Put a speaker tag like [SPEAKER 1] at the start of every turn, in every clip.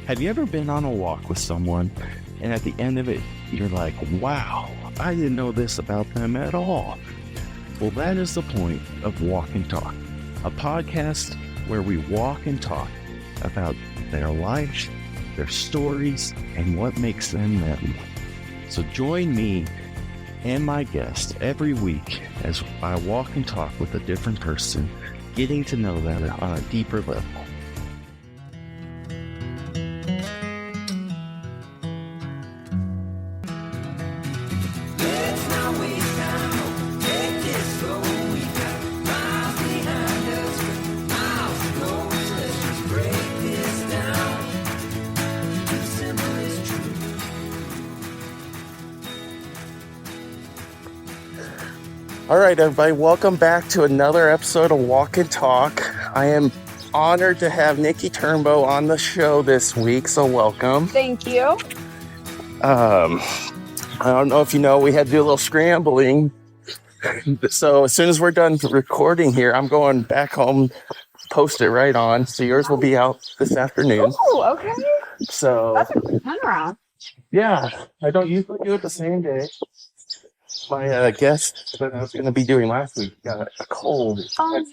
[SPEAKER 1] Have you ever been on a walk with someone and at the end of it, you're like, wow, I didn't know this about them at all? Well, that is the point of Walk and Talk, a podcast where we walk and talk about their lives, their stories, and what makes them them. So join me and my guest every week as I walk and talk with a different person, getting to know them on a deeper level. All right, everybody, welcome back to another episode of Walk and Talk. I am honored to have Nicki Turnbow on the show this week, so welcome.
[SPEAKER 2] Thank you.
[SPEAKER 1] I don't know if you know, we had to do a little scrambling. So as soon as we're done recording here, I'm going back home, post it right on. So yours will be out this afternoon.
[SPEAKER 2] Oh, okay.
[SPEAKER 1] So
[SPEAKER 2] That's a good turnaround.
[SPEAKER 1] yeah, I don't usually do it the same day. My guest that I was going to be doing last week got a cold.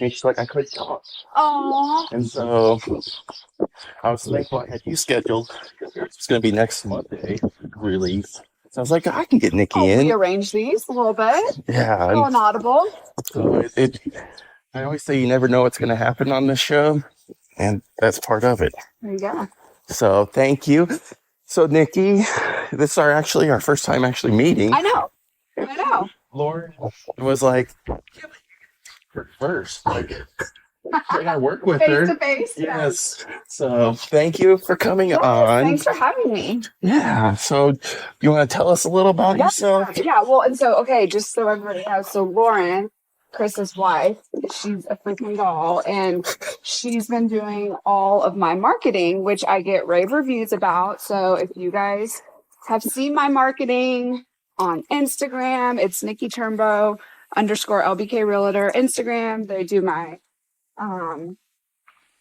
[SPEAKER 1] She's like, I couldn't talk.
[SPEAKER 2] Oh.
[SPEAKER 1] And so I was thankful I had you scheduled because it's going to be next Monday release. So I was like, I can get Nicki in.
[SPEAKER 2] Rearrange these a little bit.
[SPEAKER 1] Yeah.
[SPEAKER 2] A little inaudible.
[SPEAKER 1] So I always say you never know what's going to happen on this show, and that's part of it.
[SPEAKER 2] There you go.
[SPEAKER 1] So thank you. So Nicki, this is our first time actually meeting.
[SPEAKER 2] I know.
[SPEAKER 1] Lauren was like, first, like, I work with her.
[SPEAKER 2] Face to face.
[SPEAKER 1] Yes. So thank you for coming on.
[SPEAKER 2] Thanks for having me.
[SPEAKER 1] Yeah. So you want to tell us a little about yourself?
[SPEAKER 2] Yeah. Well, and so, okay, just so everybody knows, so Lauren, Chris's wife, she's a freaking doll, and she's been doing all of my marketing, which I get rave reviews about. So if you guys have seen my marketing on Instagram, it's Nicki Turnbow _LBK Realtor. Instagram, they do my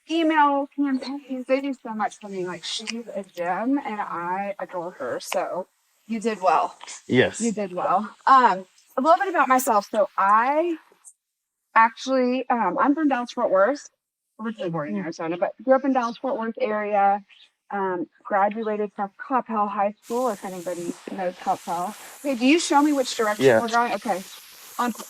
[SPEAKER 2] email campaigns. They do so much for me. Like, she's a gem, and I adore her. So you did well.
[SPEAKER 1] Yes.
[SPEAKER 2] You did well. A little bit about myself. So I actually, I'm from Dallas-Fort Worth, originally born in Arizona, but grew up in Dallas-Fort Worth area. Graduated from Coppell High School, if anybody knows Coppell. Okay, do you show me which direction we're going? Okay.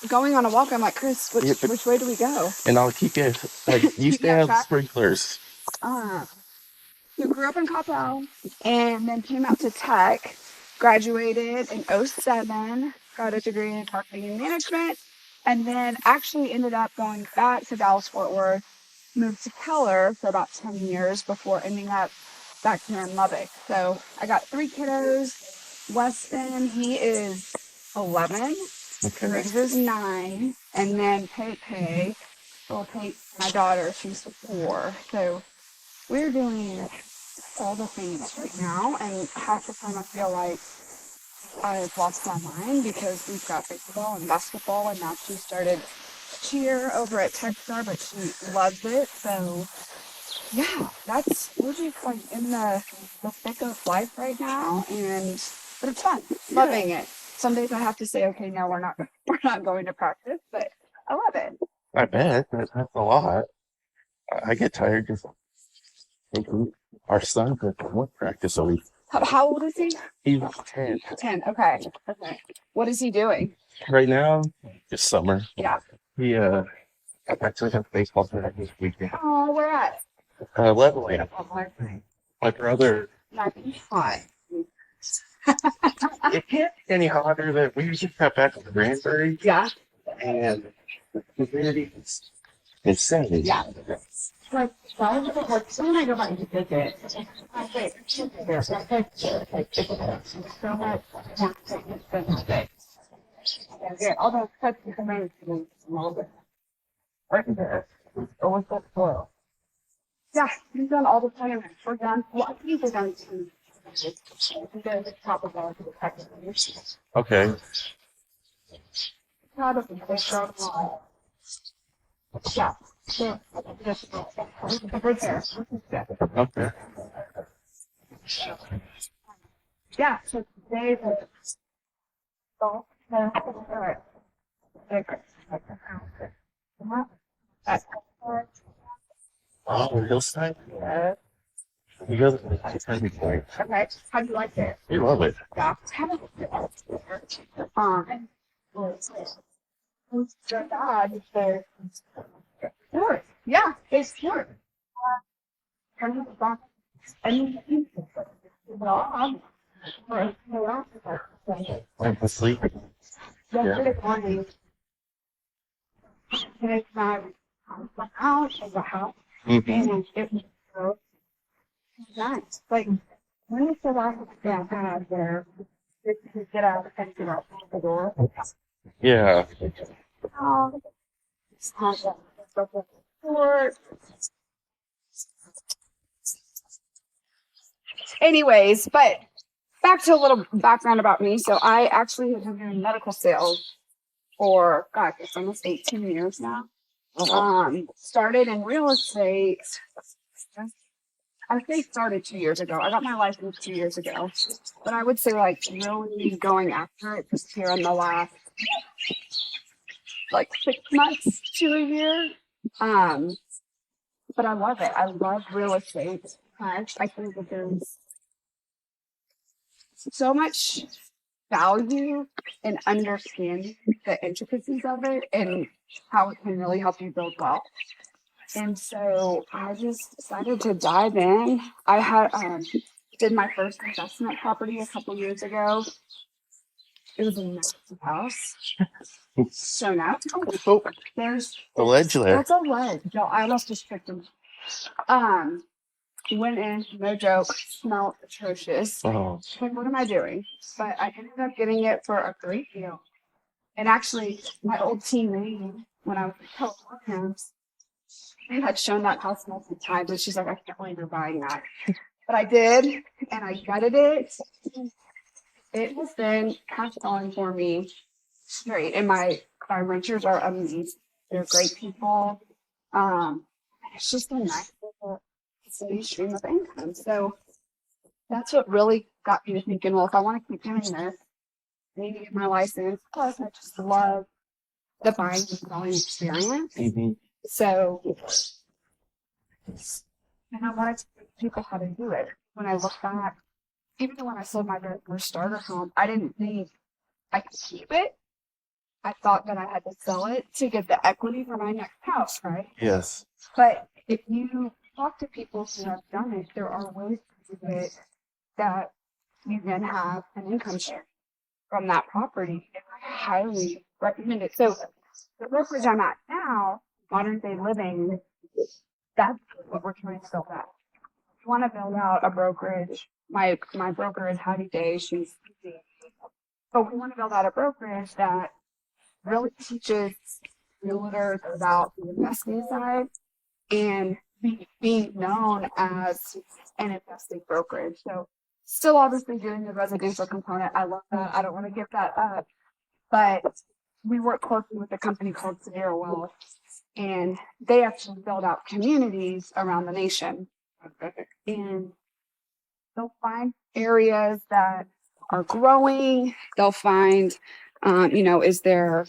[SPEAKER 2] Going on a walk, I'm like, Chris, which way do we go?
[SPEAKER 1] And I'll keep it, like, you stay have sprinklers.
[SPEAKER 2] You grew up in Coppell and then came out to Tech, graduated in 2007, got a degree in marketing and management, and then actually ended up going back to Dallas-Fort Worth, moved to Keller for about 10 years before ending up back here in Lubbock. So I got 3 kiddos. Weston, he is 11.
[SPEAKER 1] Okay.
[SPEAKER 2] Riggs is 9. And then Pei, my daughter, she's 4. So we're doing all the things right now. And half the time I feel like I've lost my mind because we've got baseball and basketball. And now she started cheer over at Techstar, but she loves it. So yeah, we're just like in the thick of life right now, but it's fun. Loving it. Some days I have to say, okay, no, we're not going to practice, but I love it.
[SPEAKER 1] I bet that's a lot. I get tired just thinking our son could one practice a week.
[SPEAKER 2] How old is he?
[SPEAKER 1] He's 10.
[SPEAKER 2] 10. Okay. What is he doing
[SPEAKER 1] right now? Just summer.
[SPEAKER 2] Yeah.
[SPEAKER 1] He actually has baseball tournament this weekend.
[SPEAKER 2] Oh, where at?
[SPEAKER 1] Leveling. My brother.
[SPEAKER 2] Not hot.
[SPEAKER 1] It can't be any hotter than we just got back to Granbury.
[SPEAKER 2] Yeah.
[SPEAKER 1] And the humidity is insane.
[SPEAKER 2] Yeah. Like, so when I go back to visit, I think so much more sickness than that. Yeah, all those cuts and commands to small bit. Right there. Always that soil. Yeah, we've done all the time. We're done. Well, I think we're done too. We go to the top of all the practice.
[SPEAKER 1] Okay.
[SPEAKER 2] Proud of them. They're strong. Yeah. Sure. Right there.
[SPEAKER 1] Okay.
[SPEAKER 2] Yeah, so today the golf
[SPEAKER 1] Oh, hillside?
[SPEAKER 2] yeah.
[SPEAKER 1] You go to the Turning Point.
[SPEAKER 2] Okay, how do you like it?
[SPEAKER 1] We love it.
[SPEAKER 2] Yeah, it's your dog is there. Sure. Yeah, it's sure. Turn it back. And the dog.
[SPEAKER 1] Went to sleep.
[SPEAKER 2] Yesterday morning, it's my house is a house,
[SPEAKER 1] Mm-hmm.
[SPEAKER 2] and it was so nice. Like, when is the last time I had where you could get out and get out the door?
[SPEAKER 1] Yeah.
[SPEAKER 2] Oh, it's not that short. Anyways, but back to a little background about me. So I actually have been doing medical sales for, God, it's almost 18 years now. Started in real estate. I would say started 2 years ago. I got my license 2 years ago, but I would say like really going after it just here in the last like 6 months to a year. But I love it. I love real estate. I think that there's so much value in understanding the intricacies of it and how it can really help you build wealth. And so I just decided to dive in. I had did my first investment property a couple years ago. It was a massive house. So now there's
[SPEAKER 1] The ledge there.
[SPEAKER 2] that's a ledge. No, I almost just tripped him. Went in, no joke, smelled atrocious.
[SPEAKER 1] Oh.
[SPEAKER 2] Like, what am I doing? But I ended up getting it for a great deal. And actually, my old teammate, when I was in California, I had shown that house multiple times, and she's like, I can't believe you're buying that. But I did, and I gutted it. It has been cash flowing for me straight. And my renters are amazing. They're great people. It's just a nice little steady stream of income. So that's what really got me to thinking, well, if I want to keep doing this, I need to get my license. Plus, I just love the buying and selling experience.
[SPEAKER 1] Mm-hmm.
[SPEAKER 2] So, and I wanted to teach people how to do it. When I look back, even when I sold my very first starter home, I didn't think I could keep it. I thought that I had to sell it to get the equity for my next house, right?
[SPEAKER 1] Yes.
[SPEAKER 2] But if you talk to people who have done it, there are ways to do it that you then have an income share from that property. And I highly recommend it. So the brokerage I'm at now, Modern Day Living, that's what we're trying to build out. We want to build out a brokerage. My broker is Hattie Day. She's but we want to build out a brokerage that really teaches realtors about the investing side and being known as an investing brokerage. So still obviously doing the residential component. I love that. I don't want to give that up. But we work closely with a company called Severe Wealth, and they actually build out communities around the nation. And they'll find areas that are growing. They'll find, is there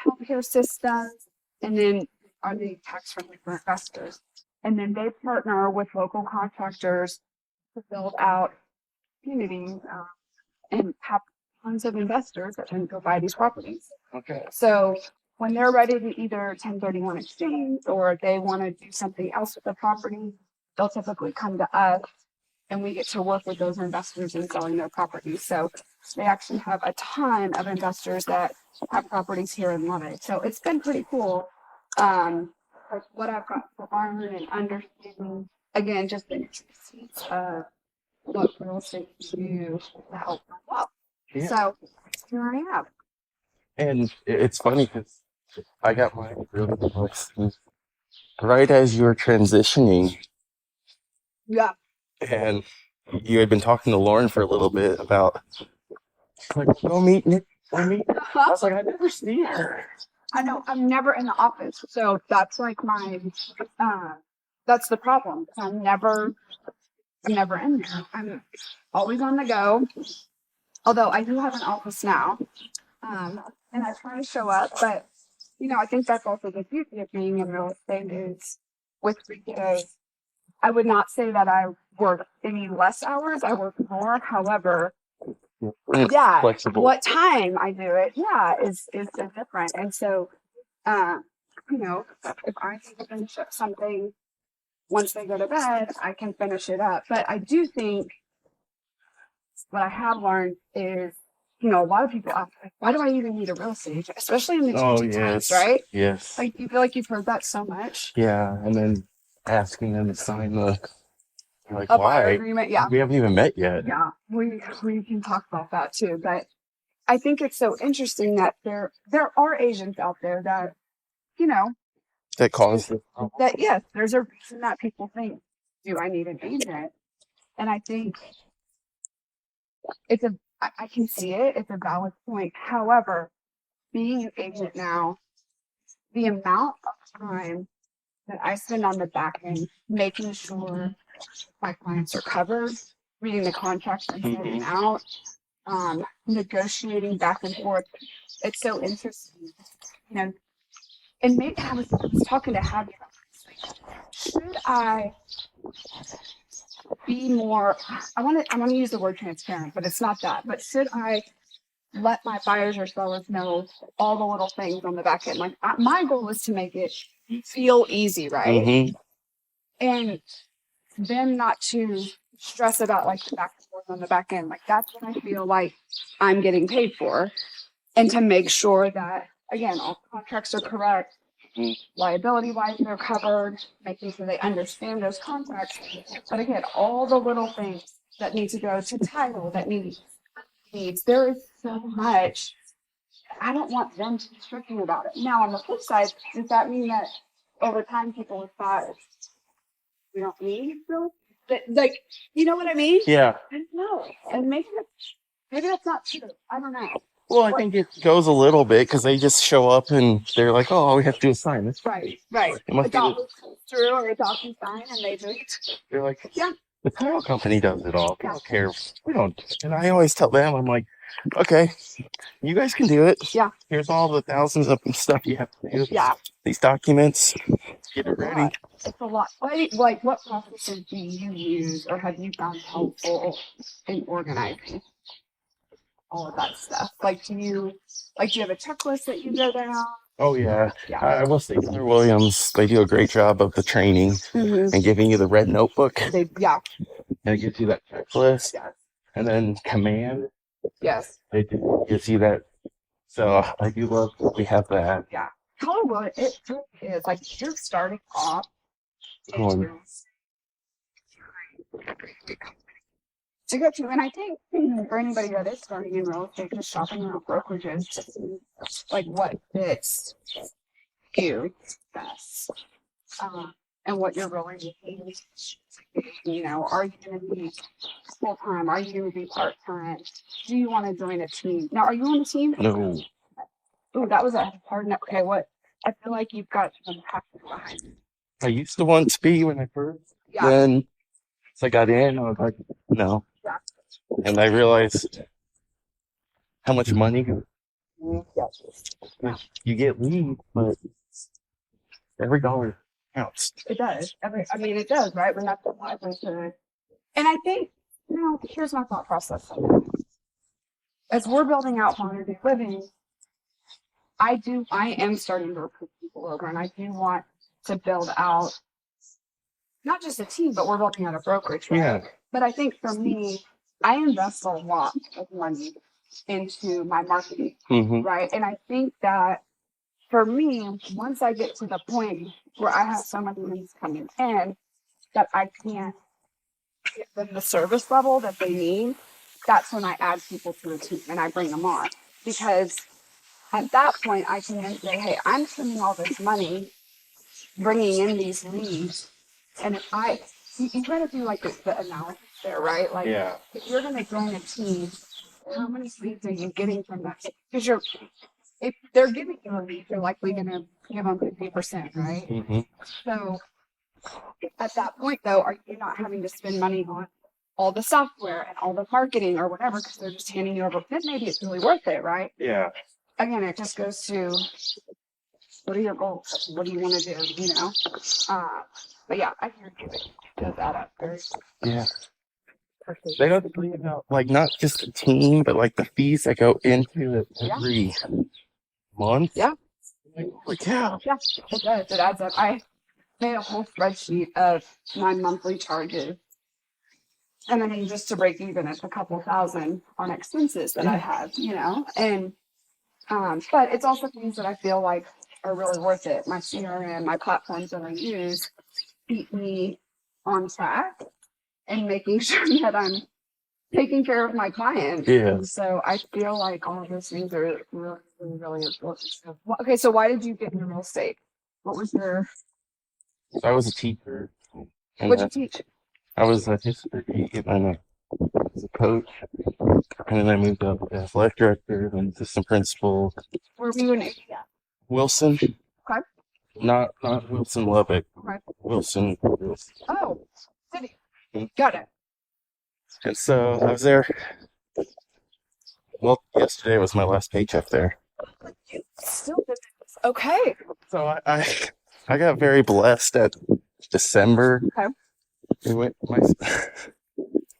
[SPEAKER 2] healthcare systems, and then are they tax friendly for investors? And then they partner with local contractors to build out communities and have tons of investors that can go buy these properties.
[SPEAKER 1] Okay.
[SPEAKER 2] So when they're ready to either 1031 exchange or they want to do something else with the property, they'll typically come to us and we get to work with those investors in selling their properties. So they actually have a ton of investors that have properties here and love it. So it's been pretty cool. Like what I've got to learn and understanding, again, just the intricacies of what real estate can do to help my wealth.
[SPEAKER 1] Yeah.
[SPEAKER 2] So here I am.
[SPEAKER 1] And it's funny because I got my real license right as you were transitioning,
[SPEAKER 2] Yeah.
[SPEAKER 1] and you had been talking to Lauren for a little bit about, like, go meet Nick. Go meet. I was like, I never see her.
[SPEAKER 2] I know I'm never in the office, so that's like that's the problem. I'm never I'm never in there. I'm always on the go. Although I do have an office now, and I try to show up, but I think that's also the beauty of being in real estate is with 3K. I would not say that I work any less hours. I work more. However, yeah,
[SPEAKER 1] flexible.
[SPEAKER 2] what time I do it, is so different. And so, uh, if I need to finish up something once they go to bed, I can finish it up. But I do think what I have learned is, a lot of people ask, like, why do I even need a real estate agent? Especially in the changing times, right?
[SPEAKER 1] Yes.
[SPEAKER 2] Like, you feel like you've heard that so much.
[SPEAKER 1] Yeah, and then asking them to sign like,
[SPEAKER 2] A buyer
[SPEAKER 1] why?
[SPEAKER 2] agreement, yeah.
[SPEAKER 1] We haven't even met yet.
[SPEAKER 2] Yeah, we can talk about that too. But I think it's so interesting that there are agents out there that,
[SPEAKER 1] That caused it.
[SPEAKER 2] that yes, there's a reason that people think, do I need an agent? And I think I can see it. It's a valid point. However, being an agent now, the amount of time that I spend on the back end making sure my clients are covered, reading the contracts and sending out, negotiating back and forth. It's so interesting, And maybe I was talking to Abby about this. Like, should I be more? I want to use the word transparent, but it's not that. But should I let my buyers or sellers know all the little things on the back end? Like my goal is to make it feel easy, right?
[SPEAKER 1] Mm-hmm.
[SPEAKER 2] And them not to stress about like the back and forth on the back end. Like that's what I feel like I'm getting paid for. And to make sure that, again, all contracts are correct, liability wise they're covered, making sure they understand those contracts. But again, all the little things that need to go to title, that needs, there is so much. I don't want them to be stricken about it. Now, on the flip side, does that mean that over time people have thought we don't need real? Like, you know what I mean?
[SPEAKER 1] Yeah.
[SPEAKER 2] I don't know. And maybe that's not true. I don't know.
[SPEAKER 1] Well, I think it goes a little bit because they just show up and they're like, "Oh, all we have to do is sign this."
[SPEAKER 2] Right.
[SPEAKER 1] It must
[SPEAKER 2] A
[SPEAKER 1] be
[SPEAKER 2] document comes through or a document sign and they just,
[SPEAKER 1] they're like,
[SPEAKER 2] yeah.
[SPEAKER 1] The title company does it all. We don't care. We don't. And I always tell them, I'm like, okay, you guys can do it.
[SPEAKER 2] Yeah.
[SPEAKER 1] Here's all the thousands of stuff you have to do.
[SPEAKER 2] Yeah.
[SPEAKER 1] These documents, get it ready.
[SPEAKER 2] It's a lot. Like what processes do you use or have you found helpful in organizing all of that stuff? Like, do you have a checklist that you go down?
[SPEAKER 1] Oh, yeah.
[SPEAKER 2] Yeah.
[SPEAKER 1] I will say Keller Williams, they do a great job of the training and giving you the red notebook.
[SPEAKER 2] And
[SPEAKER 1] it gives you that checklist.
[SPEAKER 2] Yes.
[SPEAKER 1] And then command.
[SPEAKER 2] Yes.
[SPEAKER 1] It gives you that. So I do love that we have that.
[SPEAKER 2] Yeah. Keller Williams, it really is. Like, you're starting off. To go to, and I think for anybody that is starting in real estate, just shopping around brokerages to see like what fits you best, and what you're willing to pay. Are you going to be full time? Are you going to be part time? Do you want to join a team? Now, are you on a team?
[SPEAKER 1] No.
[SPEAKER 2] Oh, that was a hard note. Okay, what? I feel like you've got some practice behind it.
[SPEAKER 1] I used to want to be when I first.
[SPEAKER 2] Yeah.
[SPEAKER 1] Then once I got in, I was like, no.
[SPEAKER 2] Yeah.
[SPEAKER 1] And I realized how much money you get leads, but every dollar counts.
[SPEAKER 2] It does. It does, right? We're not the livelihood. And I think, here's my thought process. As we're building out modern living, I am starting to recruit people over, and I do want to build out not just a team, but we're building out a brokerage, right?
[SPEAKER 1] Yeah.
[SPEAKER 2] But I think for me, I invest a lot of money into my marketing, right? And I think that for me, once I get to the point where I have so many leads coming in that I can't give them the service level that they need, that's when I add people to the team and I bring them on. Because at that point, I can then say, hey, I'm spending all this money bringing in these leads. And if you got to do like the analysis there, right? Like, if you're going to join a team, how many leads are you getting from that? Because if they're giving you a lead, you're likely going to give them 50%, right? So At that point, though, are you not having to spend money on all the software and all the marketing or whatever because they're just handing you over? Then maybe it's really worth it, right?
[SPEAKER 1] Yeah.
[SPEAKER 2] Again, it just goes to what are your goals? What do you want to do? You know. But yeah, I hear you. It does add up very.
[SPEAKER 1] Yeah. They don't think about like not just the team, but like the fees that go into it every month.
[SPEAKER 2] Yeah.
[SPEAKER 1] Holy cow.
[SPEAKER 2] Yeah, it does. It adds up. I made a whole spreadsheet of my monthly charges. And I mean, just to break even, it's a couple thousand on expenses that I have, you know? And, but it's also things that I feel like are really worth it. My CRM, my platforms that I use keep me on track and making sure that I'm taking care of my clients.
[SPEAKER 1] Yeah.
[SPEAKER 2] And so I feel like all of those things are really, really, really important. So, okay, so why did you get into real estate? What was your...
[SPEAKER 1] I was a teacher.
[SPEAKER 2] What'd you teach?
[SPEAKER 1] I was a history and I was a coach. And then I moved up as athletic director and assistant principal.
[SPEAKER 2] Where were you in India?
[SPEAKER 1] Wilson.
[SPEAKER 2] Okay.
[SPEAKER 1] Not Wilson Lubbock.
[SPEAKER 2] Okay.
[SPEAKER 1] Wilson.
[SPEAKER 2] Oh, city. Got it.
[SPEAKER 1] And so I was there. Well, yesterday was my last paycheck there.
[SPEAKER 2] You still did this. Okay.
[SPEAKER 1] So I got very blessed at December.
[SPEAKER 2] Okay.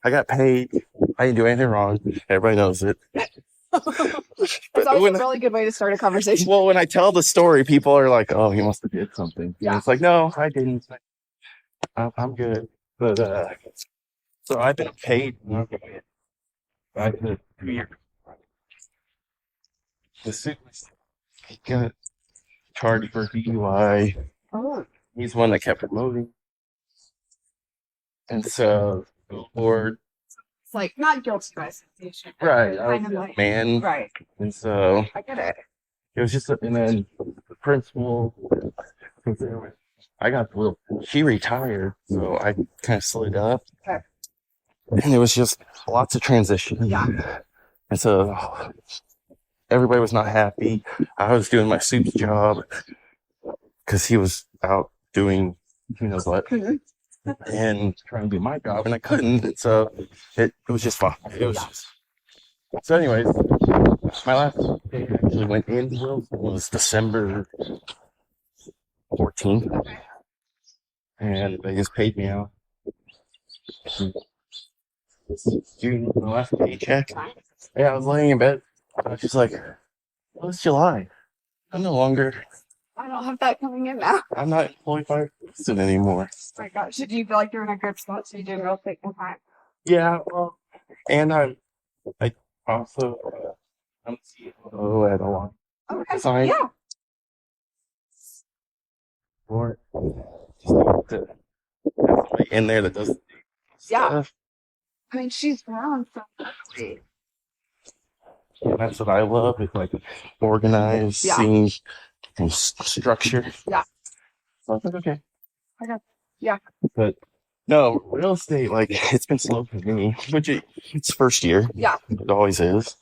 [SPEAKER 1] I got paid. I didn't do anything wrong. Everybody knows it.
[SPEAKER 2] That's always a really good way to start a conversation.
[SPEAKER 1] Well, when I tell the story, people are like, "Oh, he must have did something." Yeah. And it's like, no, I didn't. I'm good. But so I've been paid. I did 2 years. The suit got charged for DUI.
[SPEAKER 2] Oh.
[SPEAKER 1] He's the one that kept promoting. And so the board.
[SPEAKER 2] It's like not guilty by association.
[SPEAKER 1] Right. I
[SPEAKER 2] Kind
[SPEAKER 1] was
[SPEAKER 2] of
[SPEAKER 1] a
[SPEAKER 2] like,
[SPEAKER 1] man.
[SPEAKER 2] right.
[SPEAKER 1] And so
[SPEAKER 2] I get it.
[SPEAKER 1] it was just, and then the principal, I got the little, she retired, so I kind of slid up.
[SPEAKER 2] Okay.
[SPEAKER 1] And it was just lots of transition.
[SPEAKER 2] Yeah.
[SPEAKER 1] And so everybody was not happy. I was doing my soup's job because he was out doing, who knows what, and trying to do my job, and I couldn't. And so it was just fun. It was just. So, anyways, my last day I actually went in was December 14th, and they just paid me out. June, my last paycheck. Yeah, I was laying in bed. I was just like, well, it's July. I'm no longer.
[SPEAKER 2] I don't have that coming in now.
[SPEAKER 1] I'm not employed by Houston anymore.
[SPEAKER 2] Oh my gosh, do you feel like you're in a good spot so you do real estate full time?
[SPEAKER 1] Yeah, well, and I also I'm CEO at a lot.
[SPEAKER 2] Okay.
[SPEAKER 1] Design.
[SPEAKER 2] Yeah.
[SPEAKER 1] Or just have to have somebody in there that does stuff.
[SPEAKER 2] I mean, she's grown so quickly.
[SPEAKER 1] And that's what I love. It's like organizing and structure.
[SPEAKER 2] Yeah.
[SPEAKER 1] So I was like, okay.
[SPEAKER 2] Yeah.
[SPEAKER 1] But no, real estate, like, it's been slow for me, which it's first year.
[SPEAKER 2] Yeah.
[SPEAKER 1] It always is.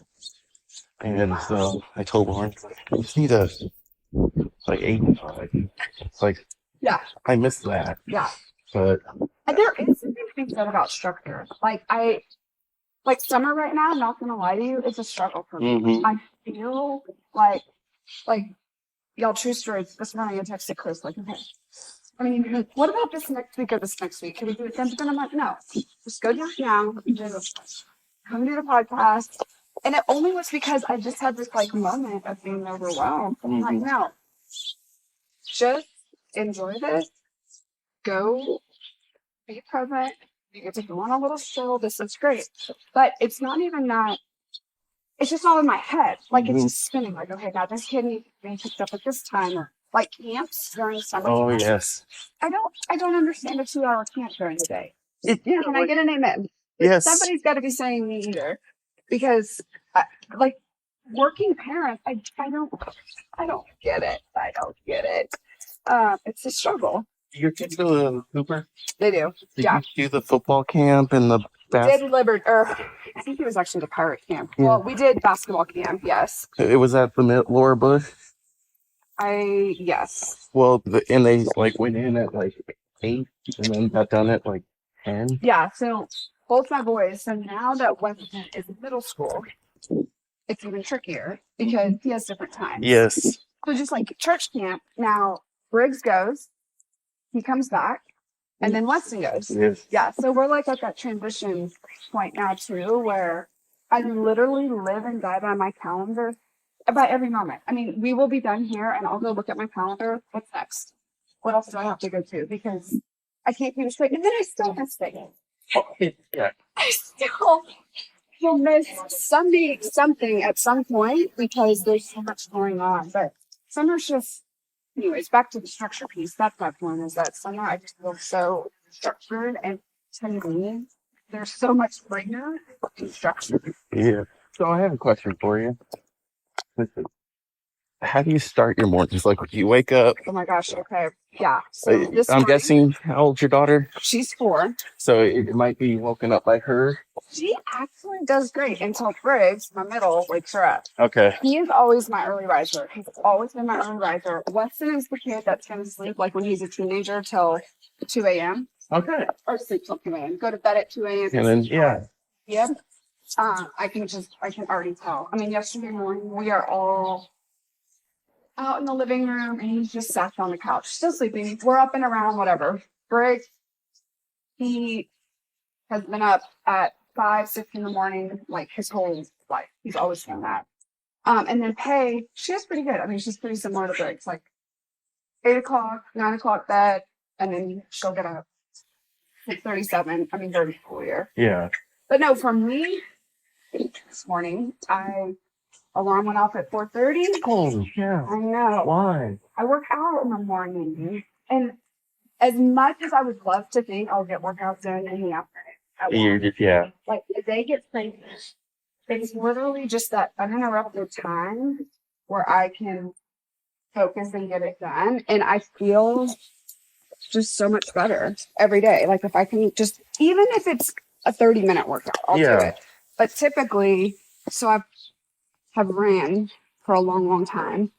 [SPEAKER 1] And so I told Lauren, I just need a, like, 85. It's like,
[SPEAKER 2] yeah,
[SPEAKER 1] I miss that.
[SPEAKER 2] Yeah.
[SPEAKER 1] But
[SPEAKER 2] and there is something to be said about structure. Like summer right now, I'm not going to lie to you, it's a struggle for me.
[SPEAKER 1] Mm-hmm.
[SPEAKER 2] I feel like, y'all, true story, this morning I texted Chris, like, okay, I mean, what about this next week or this next week? Can we do it then? I'm like, no, just go do it now. Just come do the podcast. And it only was because I just had this like moment of being overwhelmed. I'm like, no, just enjoy this. Go be present. You get to go on a little stroll. This is great. But it's not even that. It's just all in my head. Like, it's just spinning. Like, okay, now this kid needs to be picked up at this time. Or like camps during summer.
[SPEAKER 1] Oh, yes.
[SPEAKER 2] I don't understand a 2-hour camp during the day.
[SPEAKER 1] Yeah,
[SPEAKER 2] Can I get an amen?
[SPEAKER 1] Yes.
[SPEAKER 2] Somebody's got to be saying me either. Because, like, working parents, I don't get it. I don't get it. It's a struggle.
[SPEAKER 1] Your kids go to Cooper?
[SPEAKER 2] They do.
[SPEAKER 1] Did
[SPEAKER 2] Yeah.
[SPEAKER 1] you do the football camp and the
[SPEAKER 2] Did I think it was actually the pirate camp.
[SPEAKER 1] Yeah.
[SPEAKER 2] Well, we did basketball camp, yes.
[SPEAKER 1] It was at the Laura Bush?
[SPEAKER 2] Yes.
[SPEAKER 1] Well, and they like went in at like 8 and then got done at like 10.
[SPEAKER 2] Yeah, so both my boys. So now that Winston is in middle school, it's even trickier because he has different times.
[SPEAKER 1] Yes.
[SPEAKER 2] So just like church camp, now Briggs goes, he comes back, and then Weston goes.
[SPEAKER 1] Yes.
[SPEAKER 2] Yeah, so we're like at that transition point now too, where I literally live and die by my calendar by every moment. I mean, we will be done here, and I'll go look at my calendar. What's next? What else do I have to go to? Because I can't keep it straight. And then I still miss things.
[SPEAKER 1] Yeah.
[SPEAKER 2] I still will miss something at some point because there's so much going on. But summer's just, anyways, back to the structure piece. That's my point, is that summer I just feel so structured, and to me, there's so much freedom in structure.
[SPEAKER 1] Yeah. So I have a question for you. Listen, how do you start your mornings? Like, when you wake up,
[SPEAKER 2] Oh my gosh, okay. Yeah. So this
[SPEAKER 1] I'm
[SPEAKER 2] morning,
[SPEAKER 1] guessing, how old's your daughter?
[SPEAKER 2] she's 4.
[SPEAKER 1] So it might be woken up by her.
[SPEAKER 2] She actually does great until Briggs, my middle, wakes her up.
[SPEAKER 1] Okay.
[SPEAKER 2] He is always my early riser. He's always been my early riser. Weston is the kid that's going to sleep like when he's a teenager till 2 a.m.
[SPEAKER 1] Okay.
[SPEAKER 2] Or sleep till 2 a.m. Go to bed at 2 a.m.
[SPEAKER 1] And then, yeah.
[SPEAKER 2] Yep. I can already tell. I mean, yesterday morning, we are all out in the living room, and he's just sat on the couch, still sleeping. We're up and around, whatever. Briggs, he has been up at 5, 6 in the morning, like his whole life. He's always done that. And then Pay, she is pretty good. I mean, she's pretty similar to Briggs, like 8 o'clock, 9 o'clock bed, and then she'll get up 6:37. I mean, during the school year.
[SPEAKER 1] Yeah.
[SPEAKER 2] But no, for me, this morning, alarm went off at 4:30.
[SPEAKER 1] Oh, yeah.
[SPEAKER 2] I know.
[SPEAKER 1] Why?
[SPEAKER 2] I work out in the morning, and as much as I would love to think I'll get workouts done in the afternoon,
[SPEAKER 1] Yeah.
[SPEAKER 2] like the day gets crazy. It's literally just that uninterrupted time where I can focus and get it done, and I feel just so much better every day. Like if I can just, even if it's a 30-minute workout, I'll do it. But typically, so I have ran for a long, long time.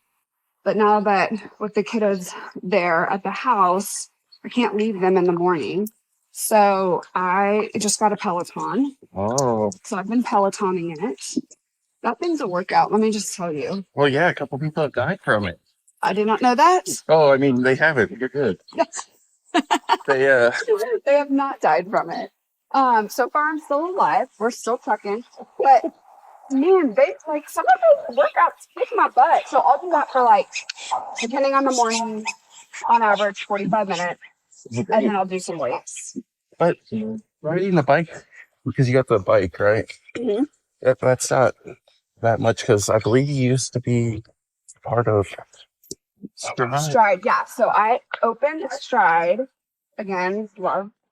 [SPEAKER 2] But now that with the kiddos there at the house, I can't leave them in the morning. So I just got a Peloton.
[SPEAKER 1] Oh.
[SPEAKER 2] So I've been Pelotoning in it. That thing's a workout, let me just tell you.
[SPEAKER 1] Well, yeah, a couple people have died from it.
[SPEAKER 2] I did not know that.
[SPEAKER 1] Oh, I mean, they haven't. You're good. They
[SPEAKER 2] have not died from it. So far I'm still alive. We're still trucking. But man, they like some of those workouts kick my butt. So I'll do that for like, depending on the morning, on average 45 minutes. And then I'll do some weights.
[SPEAKER 1] But riding the bike, because you got the bike, right?
[SPEAKER 2] Mm-hmm.
[SPEAKER 1] That's not that much, because I believe you used to be part of
[SPEAKER 2] Stride, yeah. So I opened Stride. Again,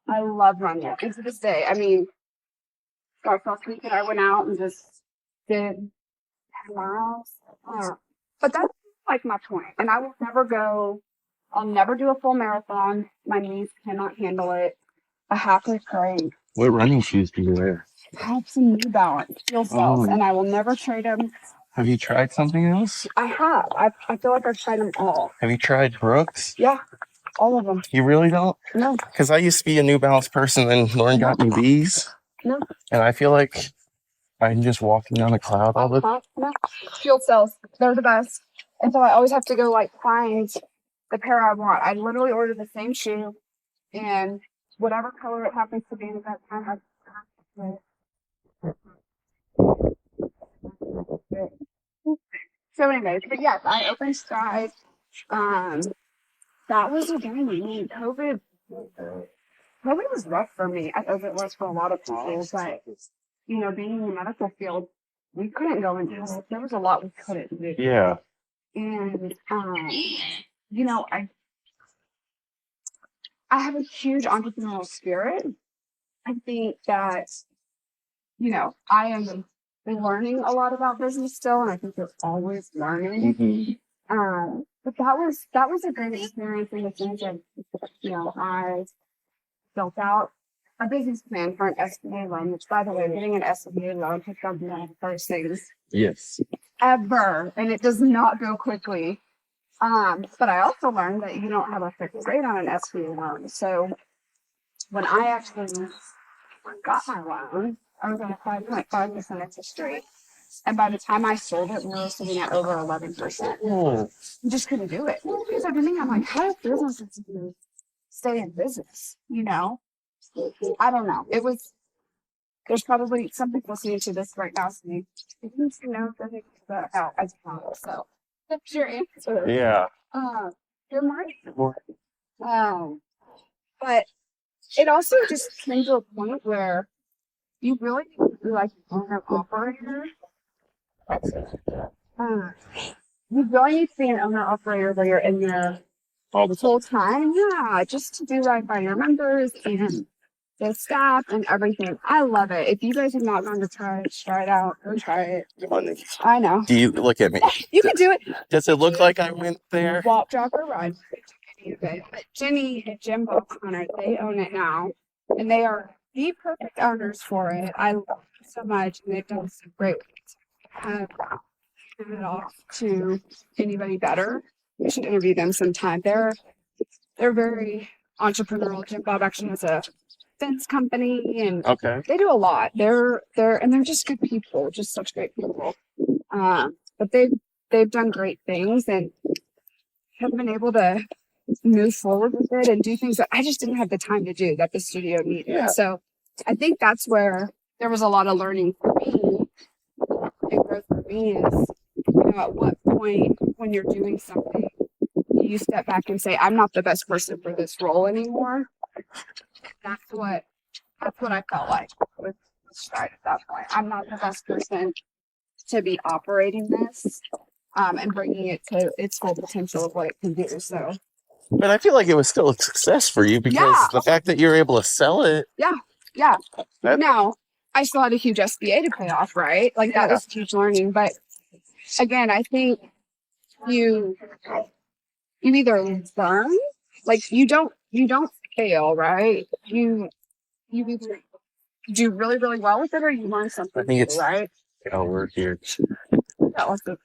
[SPEAKER 2] I love running. And to this day, I mean, last weekend I went out and just did 10 miles. But that's like my point. And I will I'll never do a full marathon. My knees cannot handle it. I have to train.
[SPEAKER 1] What running shoes do you wear?
[SPEAKER 2] I have some New Balance Steel Cells, and I will never trade them.
[SPEAKER 1] Have you tried something else?
[SPEAKER 2] I have. I feel like I've tried them all.
[SPEAKER 1] Have you tried Brooks?
[SPEAKER 2] Yeah, all of them.
[SPEAKER 1] You really don't?
[SPEAKER 2] No.
[SPEAKER 1] Because I used to be a New Balance person, and Lauren got me these.
[SPEAKER 2] No.
[SPEAKER 1] And I feel like I'm just walking on a cloud all the time.
[SPEAKER 2] No. Field Cells, they're the best. And so I always have to go like find the pair I want. I literally order the same shoe, and whatever color it happens to be at that time, So anyways, but yes, I opened Stride. That was again, I mean, COVID was rough for me, as it was for a lot of people, but, you know, being in the medical field, we couldn't go into it. There was a lot we couldn't do.
[SPEAKER 1] Yeah.
[SPEAKER 2] And, you know, I have a huge entrepreneurial spirit. I think that, you know, I am learning a lot about business still, and I think you're always learning.
[SPEAKER 1] Mm-hmm.
[SPEAKER 2] But that was a great experience in the sense of, you know, I built out a business plan for an SBA loan, which, by the way, getting an SBA loan has been one of the first things
[SPEAKER 1] Yes.
[SPEAKER 2] ever, and it does not go quickly. But I also learned that you don't have a fixed rate on an SBA loan. So when I actually got my loan, I was at a 5.5% interest rate. And by the time I sold it, we were sitting at over 11%.
[SPEAKER 1] Oh,
[SPEAKER 2] I just couldn't do it. So to me, I'm like, how do businesses stay in business? You know, I don't know. There's probably some people listening to this right now saying, you know, doesn't out as well. So that's your answer.
[SPEAKER 1] yeah.
[SPEAKER 2] Good morning. But it also just came to a point where you really need to be like an owner operator. Uh, you really need to be an owner operator where you're in there all the whole time. Yeah, just to do right by your members and the staff and everything. I love it. If you guys have not gone to try it out. Go try it.
[SPEAKER 1] Come on, Nikki.
[SPEAKER 2] I know.
[SPEAKER 1] Do you look at me?
[SPEAKER 2] You can do it.
[SPEAKER 1] Does it look like I went there?
[SPEAKER 2] Walk, jog, or run. But Jenny and Jim both own it. They own it now. And they are the perfect owners for it. I love them so much. And they've done some great things. Have it off to anybody better. You should interview them sometime. They're very entrepreneurial. Jim Bob actually has a fence company and
[SPEAKER 1] Okay.
[SPEAKER 2] they do a lot. They're just good people, just such great people. But they've done great things and have been able to move forward with it and do things that I just didn't have the time to do that the studio needed.
[SPEAKER 1] Yeah.
[SPEAKER 2] So I think that's where there was a lot of learning for me and growth for me is, you know, at what point when you're doing something, do you step back and say, I'm not the best person for this role anymore? That's what I felt like with Stride at that point. I'm not the best person to be operating this and bringing it to its full potential of what it can do. So,
[SPEAKER 1] but I feel like it was still a success for you because the fact that you're able to sell it.
[SPEAKER 2] Yeah. Now, I still had a huge SBA to pay off, right? Like that was huge learning. But again, I think you either learn, like you don't fail, right? You either do really, really well with it or you learn something.
[SPEAKER 1] I think it's
[SPEAKER 2] right.
[SPEAKER 1] We're here.
[SPEAKER 2] Yeah, let's go.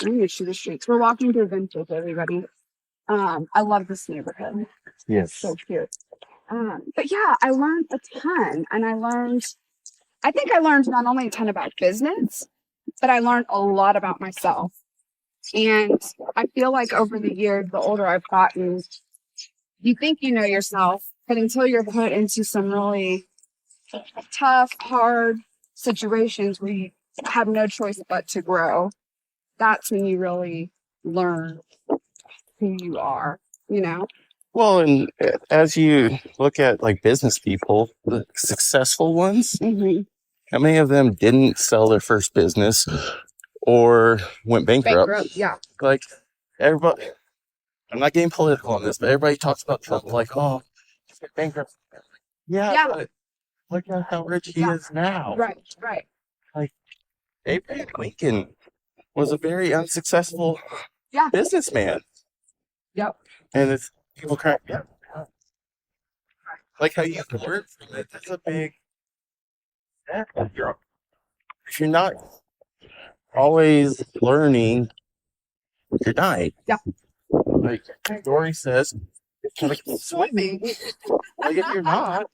[SPEAKER 2] I'm gonna shoot the streets. We're walking through Vintage, everybody. I love this neighborhood.
[SPEAKER 1] Yes.
[SPEAKER 2] So cute. But yeah, I learned a ton, and I think I learned not only a ton about business, but I learned a lot about myself. And I feel like over the years, the older I've gotten, you think you know yourself, but until you're put into some really tough, hard situations where you have no choice but to grow, that's when you really learn who you are, you know?
[SPEAKER 1] Well, and as you look at like business people, the successful ones, how many of them didn't sell their first business or went bankrupt?
[SPEAKER 2] Yeah.
[SPEAKER 1] Like everybody, I'm not getting political on this, but everybody talks about Trump like, oh, he's bankrupt. Yeah. But look at how rich he is now.
[SPEAKER 2] Right.
[SPEAKER 1] Like Abraham Lincoln was a very unsuccessful businessman. Yep. And it's people crack. Yeah. Like how you learn from it. That's a big step. If you're not always learning, you're dying. Yeah. Like Dory says, it's like swimming. Like if you're not,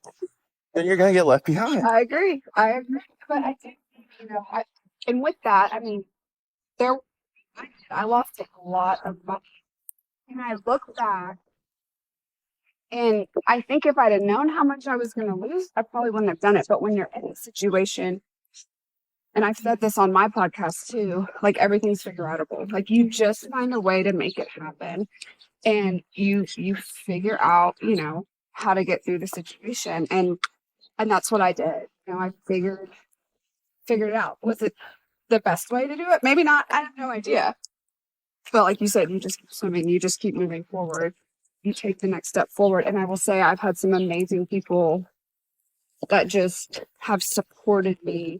[SPEAKER 1] then you're gonna get left behind.
[SPEAKER 2] I agree. But I think, you know, and with that, I mean, I lost a lot of money. And I look back, and I think if I'd have known how much I was going to lose, I probably wouldn't have done it. But when you're in a situation, and I've said this on my podcast too, like everything's figure outable. Like you just find a way to make it happen, and you figure out, you know, how to get through the situation, and that's what I did. You know, I figured it out. Was it the best way to do it? Maybe not. I have no idea. But like you said, you just keep swimming, you just keep moving forward, you take the next step forward. And I will say I've had some amazing people that just have supported me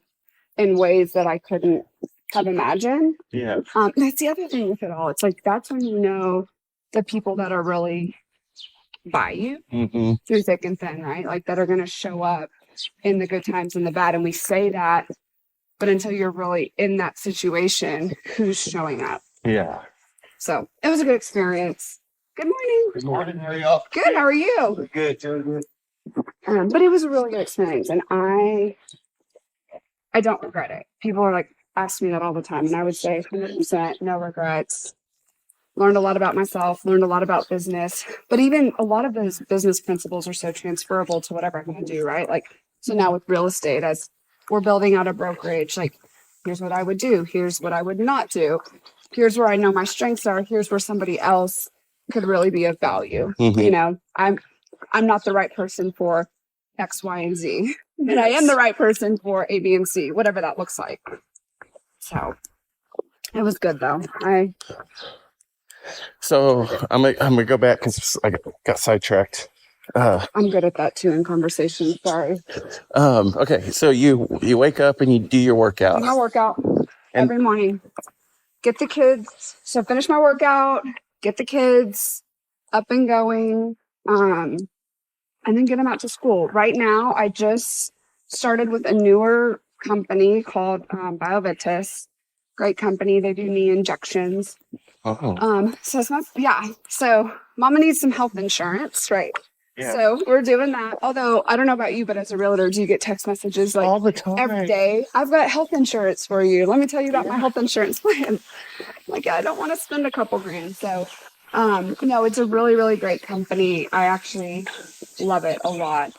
[SPEAKER 2] in ways that I couldn't have imagined.
[SPEAKER 1] Yeah.
[SPEAKER 2] That's the other thing with it all. It's like that's when you know the people that are really by you through thick and thin, right? Like that are going to show up in the good times and the bad. And we say that, but until you're really in that situation, who's showing up?
[SPEAKER 1] Yeah.
[SPEAKER 2] So it was a good experience. Good morning.
[SPEAKER 1] Good morning. How are y'all?
[SPEAKER 2] Good. How are you?
[SPEAKER 1] Good. Doing good.
[SPEAKER 2] But it was a really good experience, and I don't regret it. People are like ask me that all the time, and I would say 100% no regrets. Learned a lot about myself, learned a lot about business, but even a lot of those business principles are so transferable to whatever I'm going to do, right? Like, so now with real estate, as we're building out a brokerage, like, here's what I would do, here's what I would not do, here's where I know my strengths are, here's where somebody else could really be of value.
[SPEAKER 1] Mhm.
[SPEAKER 2] You know, I'm not the right person for X, Y, and Z, and I am the right person for A, B, and C, whatever that looks like. So it was good though.
[SPEAKER 1] So I'm gonna go back because I got sidetracked.
[SPEAKER 2] I'm good at that too in conversation. Sorry.
[SPEAKER 1] Okay, so you wake up and you do your workout.
[SPEAKER 2] Do my workout every morning. Get the kids. So finish my workout. Get the kids up and going. And then get them out to school. Right now, I just started with a newer company called BioVitus. Great company. They do knee injections. So it's not, so mama needs some health insurance, right?
[SPEAKER 1] Yeah.
[SPEAKER 2] So we're doing that. Although I don't know about you, but as a realtor, do you get text messages like
[SPEAKER 1] all the time?
[SPEAKER 2] every day? I've got health insurance for you. Let me tell you about my health insurance plan. Like, I don't want to spend a couple grand. So, no, it's a really, really great company. I actually love it a lot.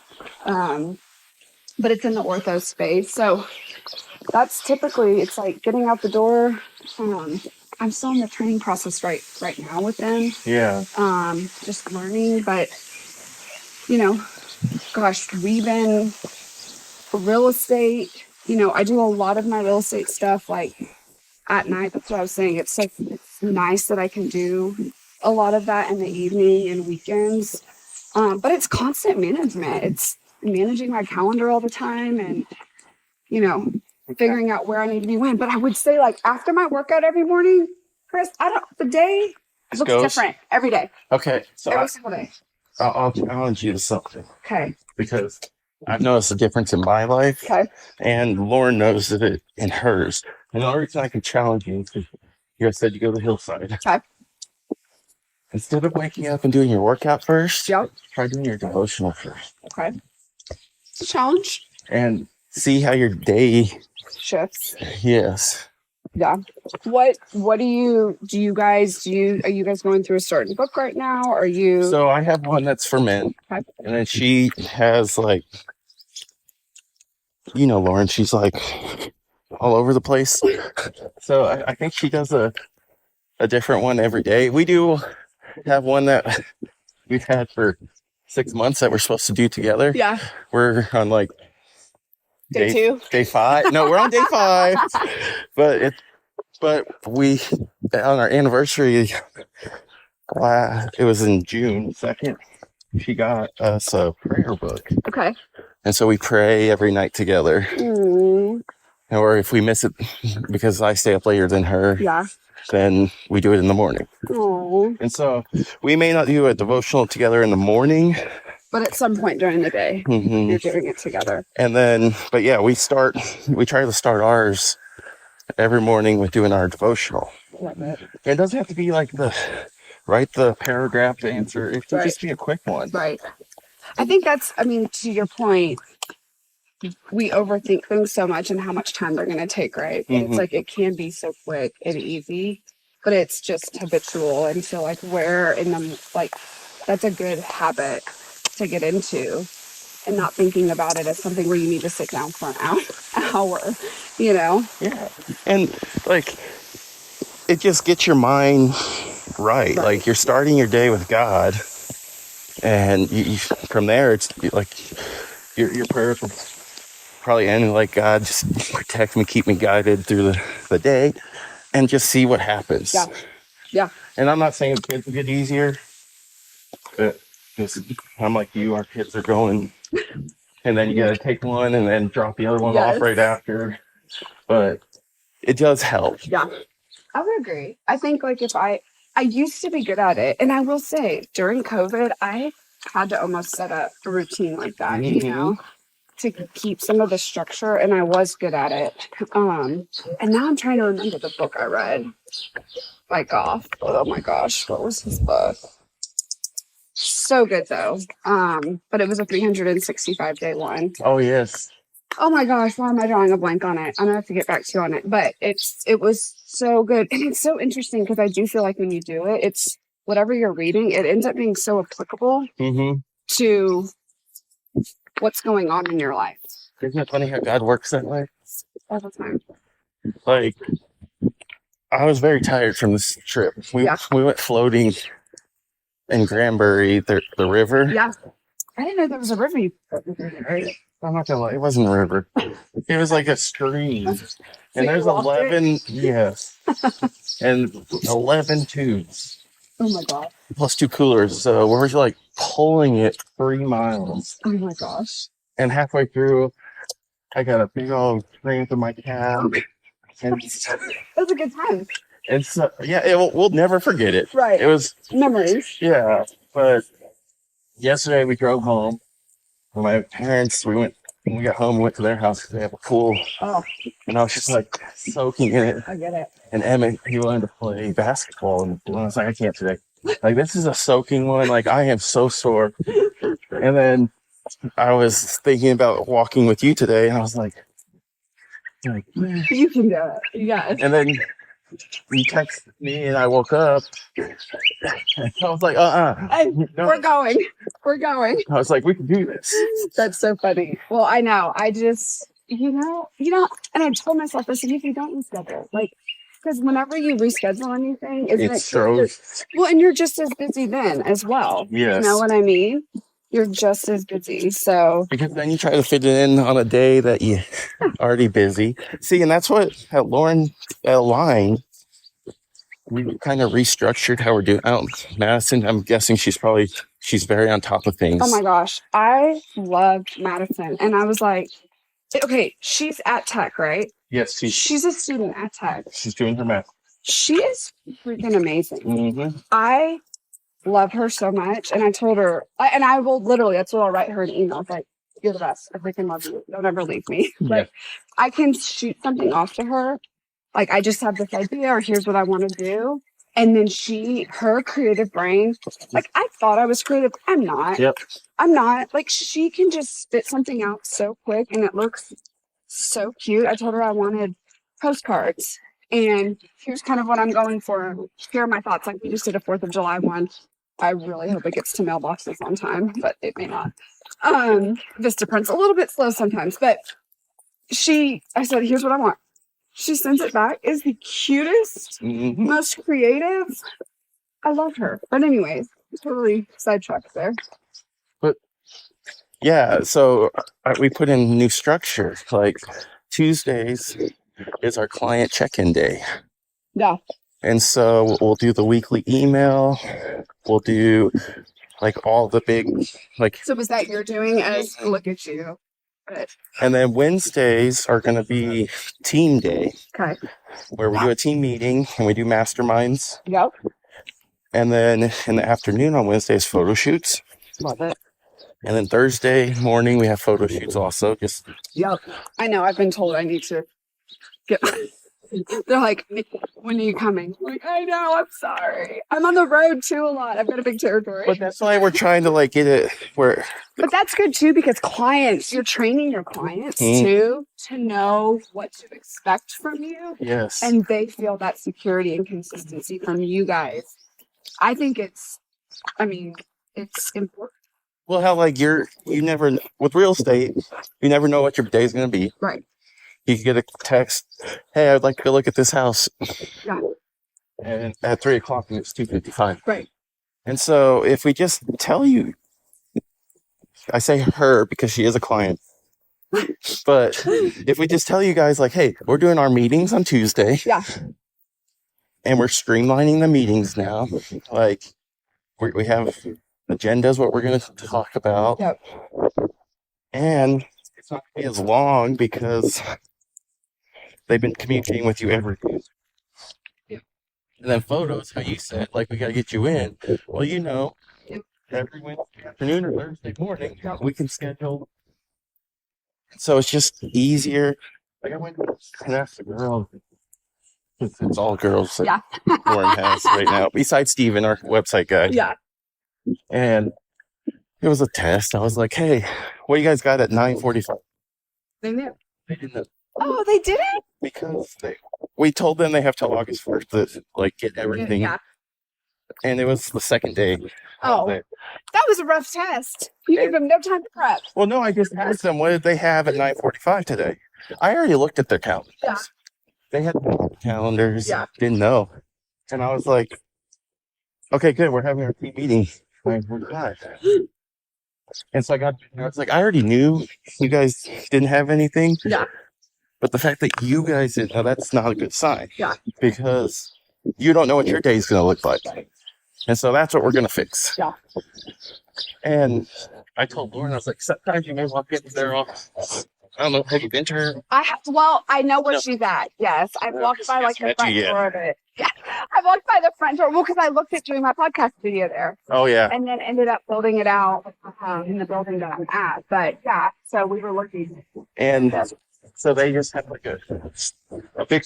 [SPEAKER 2] But it's in the ortho space. So that's typically, it's like getting out the door. I'm still in the training process right now with them.
[SPEAKER 1] Yeah.
[SPEAKER 2] Just learning, but gosh, we've been real estate. I do a lot of my real estate stuff like at night. That's what I was saying. It's like it's nice that I can do a lot of that in the evening and weekends. But it's constant management. It's managing my calendar all the time and figuring out where I need to be when. But I would say, like, after my workout every morning, Chris, the day looks different every day.
[SPEAKER 1] Okay, so
[SPEAKER 2] every single day.
[SPEAKER 1] I'll challenge you to something.
[SPEAKER 2] Okay.
[SPEAKER 1] Because I've noticed a difference in my life.
[SPEAKER 2] Okay.
[SPEAKER 1] And Lauren knows it in hers. And the only reason I can challenge you is because you guys said you go to the hillside.
[SPEAKER 2] Okay.
[SPEAKER 1] Instead of waking up and doing your workout first,
[SPEAKER 2] Yep.
[SPEAKER 1] try doing your devotional first.
[SPEAKER 2] Okay. It's a challenge.
[SPEAKER 1] And see how your day
[SPEAKER 2] shifts.
[SPEAKER 1] Yes.
[SPEAKER 2] Yeah. What are you guys going through a certain book right now? Or are you?
[SPEAKER 1] So I have one that's for men.
[SPEAKER 2] Okay.
[SPEAKER 1] And then she has like, Lauren, she's like all over the place. So I think she does a different one every day. We do have one that we've had for 6 months that we're supposed to do together.
[SPEAKER 2] Yeah.
[SPEAKER 1] We're on like
[SPEAKER 2] day 2?
[SPEAKER 1] Day 5. No, we're on day 5. But we, on our anniversary, it was in June 2nd, she got us a prayer book.
[SPEAKER 2] Okay.
[SPEAKER 1] And so we pray every night together.
[SPEAKER 2] Mm.
[SPEAKER 1] Or if we miss it because I stay up later than her, then we do it in the morning.
[SPEAKER 2] Aww.
[SPEAKER 1] And so we may not do a devotional together in the morning,
[SPEAKER 2] but at some point during the day, you're doing it together. And
[SPEAKER 1] then, but yeah, we try to start ours every morning with doing our devotional.
[SPEAKER 2] Love it.
[SPEAKER 1] It doesn't have to be like write the paragraph answer. It can just be a quick one.
[SPEAKER 2] Right. I think to your point, we overthink things so much and how much time they're going to take, right? But it's like, it can be so quick and easy, but it's just habitual. And so like that's a good habit to get into and not thinking about it as something where you need to sit down for an hour, Yeah.
[SPEAKER 1] And like, it just gets your mind right. Like you're starting your day with God and you from there, it's like your prayers will probably end like, God, just protect me, keep me guided through the day, and just see what happens.
[SPEAKER 2] Yeah.
[SPEAKER 1] And I'm not saying the kids will get easier, but I'm like you, our kids are going, and then you got to take one and then drop the other one off right after. But it does help.
[SPEAKER 2] Yeah, I would agree. I think like if I used to be good at it, and I will say during COVID, I had to almost set up a routine like that, to keep some of the structure, and I was good at it. And now I'm trying to remember the book I read. by Goff. Oh my gosh, what was his book? So good though. But it was a 365-day one.
[SPEAKER 1] Oh yes.
[SPEAKER 2] Oh my gosh, why am I drawing a blank on it? I'm gonna have to get back to you on it. But it was so good. And it's so interesting because I do feel like when you do it, it's whatever you're reading, it ends up being so applicable to what's going on in your life.
[SPEAKER 1] Isn't it funny how God works that way?
[SPEAKER 2] All the time.
[SPEAKER 1] Like, I was very tired from this trip. We went floating in Granbury, the river.
[SPEAKER 2] Yeah. I didn't know there was a river you put in there, right?
[SPEAKER 1] I'm not gonna lie, it wasn't a river. It was like a stream.
[SPEAKER 2] So
[SPEAKER 1] And there's 11, yes. And 11 tubes.
[SPEAKER 2] Oh my god.
[SPEAKER 1] Plus 2 coolers. So we're like pulling it 3 miles.
[SPEAKER 2] Oh my gosh.
[SPEAKER 1] And halfway through, I got a big old cramp in my calf. And
[SPEAKER 2] That was a good time.
[SPEAKER 1] And so, we'll never forget it.
[SPEAKER 2] Right.
[SPEAKER 1] It was
[SPEAKER 2] memories.
[SPEAKER 1] Yeah, but yesterday we drove home. With my parents, when we got home, we went to their house because they have a pool.
[SPEAKER 2] Oh.
[SPEAKER 1] And I was just like soaking in it.
[SPEAKER 2] I get it.
[SPEAKER 1] And Emmett, he wanted to play basketball. And I was like, I can't today. Like, this is a soaking one. Like, I am so sore. And then I was thinking about walking with you today. And I was like,
[SPEAKER 2] you can do it. Yes.
[SPEAKER 1] And then you texted me and I woke up. And I was like,
[SPEAKER 2] Hey,
[SPEAKER 1] no.
[SPEAKER 2] We're going.
[SPEAKER 1] I was like, we can do this.
[SPEAKER 2] That's so funny. Well, I know. I just, and I told myself this, and if you don't reschedule, like, because whenever you reschedule anything, and you're just as busy then as well.
[SPEAKER 1] Yes.
[SPEAKER 2] You know what I mean? You're just as busy. So
[SPEAKER 1] because then you try to fit it in on a day that you're already busy. See, and that's what at Lauren at Line, we kind of restructured how we're doing. Madison, I'm guessing she's very on top of things.
[SPEAKER 2] Oh my gosh. I loved Madison. And I was like, okay, she's at Tech, right?
[SPEAKER 1] Yes,
[SPEAKER 2] she's a student at Tech.
[SPEAKER 1] She's doing her math.
[SPEAKER 2] She is freaking amazing.
[SPEAKER 1] Mm-hmm.
[SPEAKER 2] I love her so much. And I told her, and I will literally, that's what I'll write her an email. It's like, you're the best. I freaking love you. Don't ever leave me.
[SPEAKER 1] Yeah.
[SPEAKER 2] Like, I can shoot something off to her. Like, I just have this idea, or here's what I want to do. And then her creative brain, like, I thought I was creative. I'm not.
[SPEAKER 1] Yep.
[SPEAKER 2] I'm not. Like, she can just spit something out so quick, and it looks so cute. I told her I wanted postcards. And here's kind of what I'm going for. Here are my thoughts. Like, we just did a 4th of July one. I really hope it gets to mailboxes on time, but it may not. Vistaprint's a little bit slow sometimes, but I said, here's what I want. She sends it back. Is the cutest, most creative. I love her. But anyways, totally sidetracked there.
[SPEAKER 1] But yeah, so we put in new structure. Like Tuesdays is our client check-in day.
[SPEAKER 2] Yeah.
[SPEAKER 1] And so we'll do the weekly email. We'll do like all the big, like.
[SPEAKER 2] So was that you're doing as look at you? But,
[SPEAKER 1] and then Wednesdays are going to be team day.
[SPEAKER 2] Okay.
[SPEAKER 1] Where we do a team meeting and we do masterminds.
[SPEAKER 2] Yep.
[SPEAKER 1] And then in the afternoon on Wednesdays, photo shoots.
[SPEAKER 2] Love it.
[SPEAKER 1] And then Thursday morning, we have photo shoots also.
[SPEAKER 2] Yep. I know. I've been told I need to get. They're like, when are you coming? I'm like, I know. I'm sorry. I'm on the road too a lot. I've got a big territory.
[SPEAKER 1] But that's why we're trying to like get it where.
[SPEAKER 2] But that's good too, because you're training your clients too to know what to expect from you.
[SPEAKER 1] Yes.
[SPEAKER 2] And they feel that security and consistency from you guys. I think it's important.
[SPEAKER 1] Well, how like you never, with real estate, you never know what your day is going to be.
[SPEAKER 2] Right.
[SPEAKER 1] You can get a text, hey, I'd like to go look at this house.
[SPEAKER 2] Yeah.
[SPEAKER 1] And at 3:00 and it's 2:55.
[SPEAKER 2] Right.
[SPEAKER 1] And so if we just tell you, I say her because she is a client. But if we just tell you guys like, hey, we're doing our meetings on Tuesday.
[SPEAKER 2] Yeah.
[SPEAKER 1] And we're streamlining the meetings now. Like we have agendas, what we're going to talk about.
[SPEAKER 2] Yep.
[SPEAKER 1] And it's not going to be as long because they've been communicating with you every day.
[SPEAKER 2] Yep.
[SPEAKER 1] And then photos, how you said, like we got to get you in. Well, every Wednesday afternoon or Thursday morning, we can schedule. So it's just easier. Like I went and asked the girl, It's all girls that
[SPEAKER 2] Yeah.
[SPEAKER 1] Lauren has right now, besides Steven, our website guy.
[SPEAKER 2] Yeah.
[SPEAKER 1] And it was a test. I was like, hey, what you guys got at 9:45?
[SPEAKER 2] They knew.
[SPEAKER 1] They didn't.
[SPEAKER 2] Oh, they didn't?
[SPEAKER 1] Because we told them they have till August 1st to like get everything.
[SPEAKER 2] Yeah.
[SPEAKER 1] And it was the second day.
[SPEAKER 2] Oh, that was a rough test. You gave them no time to prep.
[SPEAKER 1] Well, no, I just asked them what did they have at 9:45 today. I already looked at their calendars.
[SPEAKER 2] Yeah.
[SPEAKER 1] They had calendars.
[SPEAKER 2] Yeah.
[SPEAKER 1] Didn't know. And I was like, okay, good. We're having our team meeting. 9:45. And so I was like, I already knew you guys didn't have anything.
[SPEAKER 2] Yeah.
[SPEAKER 1] But the fact that you guys didn't know, that's not a good sign.
[SPEAKER 2] Yeah.
[SPEAKER 1] Because you don't know what your day is going to look like. And so that's what we're going to fix.
[SPEAKER 2] Yeah.
[SPEAKER 1] And I told Lauren, I was like, sometimes you may walk into their office. I don't know, have you been to her?
[SPEAKER 2] Well, I know where she's at. Yes. I've walked by like the front door of it. Yeah. I walked by the front door. Well, because I looked at doing my podcast studio there.
[SPEAKER 1] Oh, yeah.
[SPEAKER 2] And then ended up building it out in the building that I'm at. But yeah, so we were looking.
[SPEAKER 1] And so they just have like a big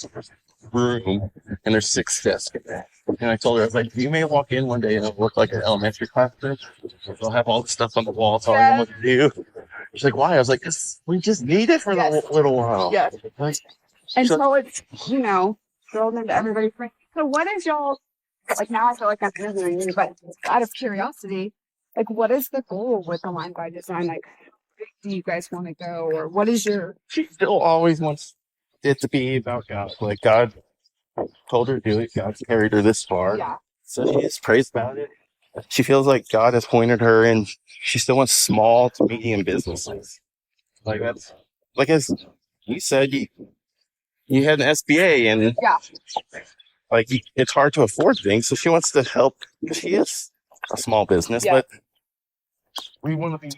[SPEAKER 1] room, and there's 6 desks in there. And I told her, I was like, you may walk in one day and it'll look like an elementary classroom. They'll have all the stuff on the wall, so I know what to do. She's like, why? I was like, we just need it for a little while.
[SPEAKER 2] Yes.
[SPEAKER 1] Like,
[SPEAKER 2] until it's, drilled into everybody's brain. So what is y'all, like now I feel like I'm interviewing you, but out of curiosity, like what is the goal with Align by Design? Like, do you guys want to go, or what is your...
[SPEAKER 1] She still always wants it to be about God. Like, God told her to do it. God's carried her this far.
[SPEAKER 2] Yeah.
[SPEAKER 1] So she is praised about it. She feels like God has pointed her in. She still wants small to medium businesses. Like, that's, like as you said, you had an SBA, and like it's hard to afford things. So she wants to help because she is a small business, but we want to be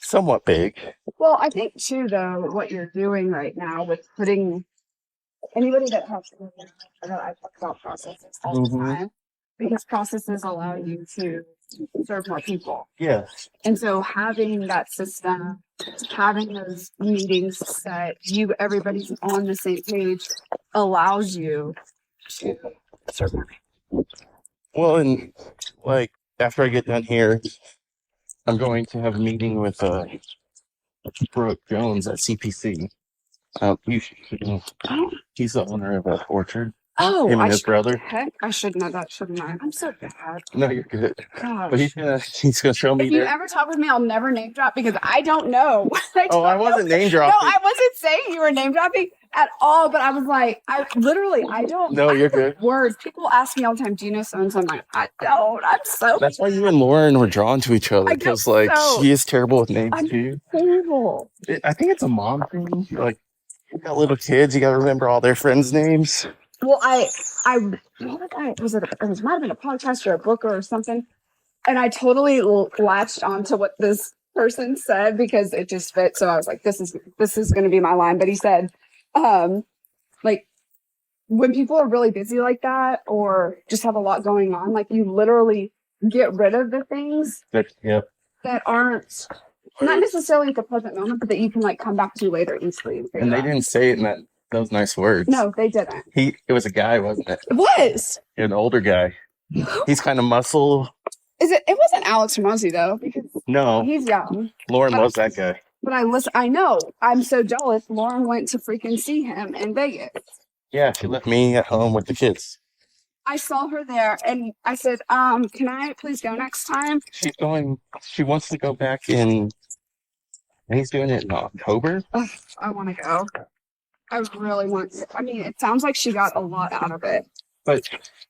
[SPEAKER 1] somewhat big.
[SPEAKER 2] Well, I think too, though, what you're doing right now with putting anybody that has, I talk about processes all the time, because processes allow you to serve more people.
[SPEAKER 1] Yeah.
[SPEAKER 2] And so having that system, having those meetings set, everybody's on the same page, allows you to serve more people. Well,
[SPEAKER 1] and like after I get done here, I'm going to have a meeting with Brooke Jones at CPC. You should know. He's the owner of a orchard.
[SPEAKER 2] Oh,
[SPEAKER 1] him and his brother.
[SPEAKER 2] Heck, I should know that, shouldn't I? I'm so bad.
[SPEAKER 1] No, you're good.
[SPEAKER 2] Gosh.
[SPEAKER 1] But he's gonna show me.
[SPEAKER 2] If you ever talk with me, I'll never name drop because I don't know.
[SPEAKER 1] I wasn't name dropping.
[SPEAKER 2] No, I wasn't saying you were name dropping at all. But I was like, I don't.
[SPEAKER 1] No, you're good.
[SPEAKER 2] Words. People ask me all the time, "Do you know so and so?" I'm like, I don't. I'm so.
[SPEAKER 1] That's why you and Lauren were drawn to each other, because she is terrible with names too.
[SPEAKER 2] Terrible.
[SPEAKER 1] I think it's a mom thing. Like, you got little kids, you got to remember all their friends' names.
[SPEAKER 2] Well, it might have been a podcast or a book or something, and I totally latched onto what this person said because it just fit. So I was like, this is going to be my line. But he said, like when people are really busy like that or just have a lot going on, like you literally get rid of the things that aren't not necessarily at the present moment, but that you can like come back to later easily.
[SPEAKER 1] And they didn't say it in those nice words.
[SPEAKER 2] No, they didn't.
[SPEAKER 1] It was a guy, wasn't it?
[SPEAKER 2] It was.
[SPEAKER 1] An older guy. He's kind of muscle.
[SPEAKER 2] It wasn't Alex Ramosi though, because he's young.
[SPEAKER 1] Lauren loves that guy.
[SPEAKER 2] But I know. I'm so jealous. Lauren went to freaking see him in Vegas.
[SPEAKER 1] Yeah, she left me at home with the kids.
[SPEAKER 2] I saw her there and I said, can I please go next time?
[SPEAKER 1] She wants to go back and he's doing it in October.
[SPEAKER 2] Ugh, I want to go. I really want to. I mean, it sounds like she got a lot out of it.
[SPEAKER 1] But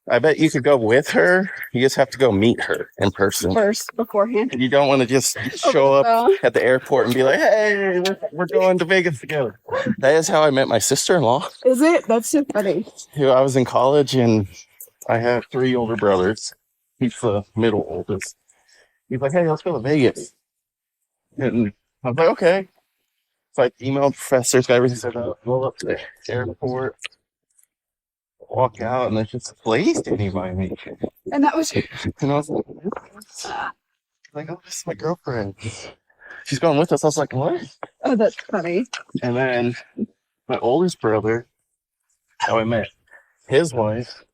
[SPEAKER 1] I bet you could go with her. You just have to go meet her in person.
[SPEAKER 2] First, beforehand.
[SPEAKER 1] You don't want to just show up at the airport and be like, hey, we're going to Vegas together. That is how I met my sister-in-law.
[SPEAKER 2] Is it? That's so funny.
[SPEAKER 1] I was in college and I have 3 older brothers. He's the middle oldest. He's like, hey, let's go to Vegas. And I was like, okay. So I emailed professors, got everything set up, go up to the airport, walk out, and there's just a place standing by me.
[SPEAKER 2] And that was you.
[SPEAKER 1] And I was like, oh, this is my girlfriend. She's going with us. I was like, what?
[SPEAKER 2] Oh, that's funny.
[SPEAKER 1] And then my oldest brother how I met his wife.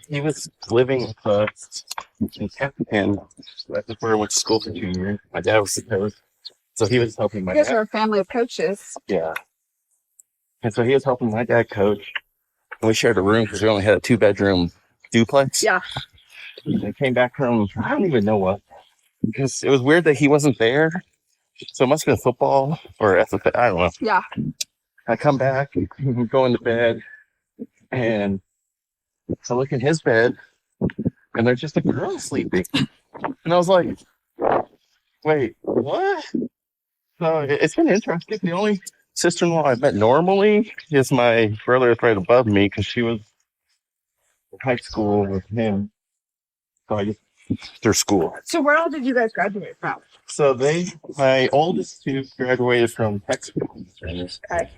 [SPEAKER 1] He was living with us in Capitan. That's where I went to school for 2 years. My dad was the coach. So he was helping my
[SPEAKER 2] You guys
[SPEAKER 1] dad.
[SPEAKER 2] are a family of coaches.
[SPEAKER 1] Yeah. And so he was helping my dad coach. And we shared a room because we only had a 2-bedroom duplex.
[SPEAKER 2] Yeah.
[SPEAKER 1] And I came back from, I don't even know what. Because it was weird that he wasn't there. So it must have been football or FFA. I don't know.
[SPEAKER 2] Yeah.
[SPEAKER 1] I come back, go into bed, and I look in his bed, and there's just a girl sleeping. And I was like, wait, what? So it's been interesting. The only sister-in-law I've met normally is my brother that's right above me because she was in high school with him. So I just, their school.
[SPEAKER 2] So where all did you guys graduate from?
[SPEAKER 1] So my oldest two graduated from Texas.
[SPEAKER 2] Okay.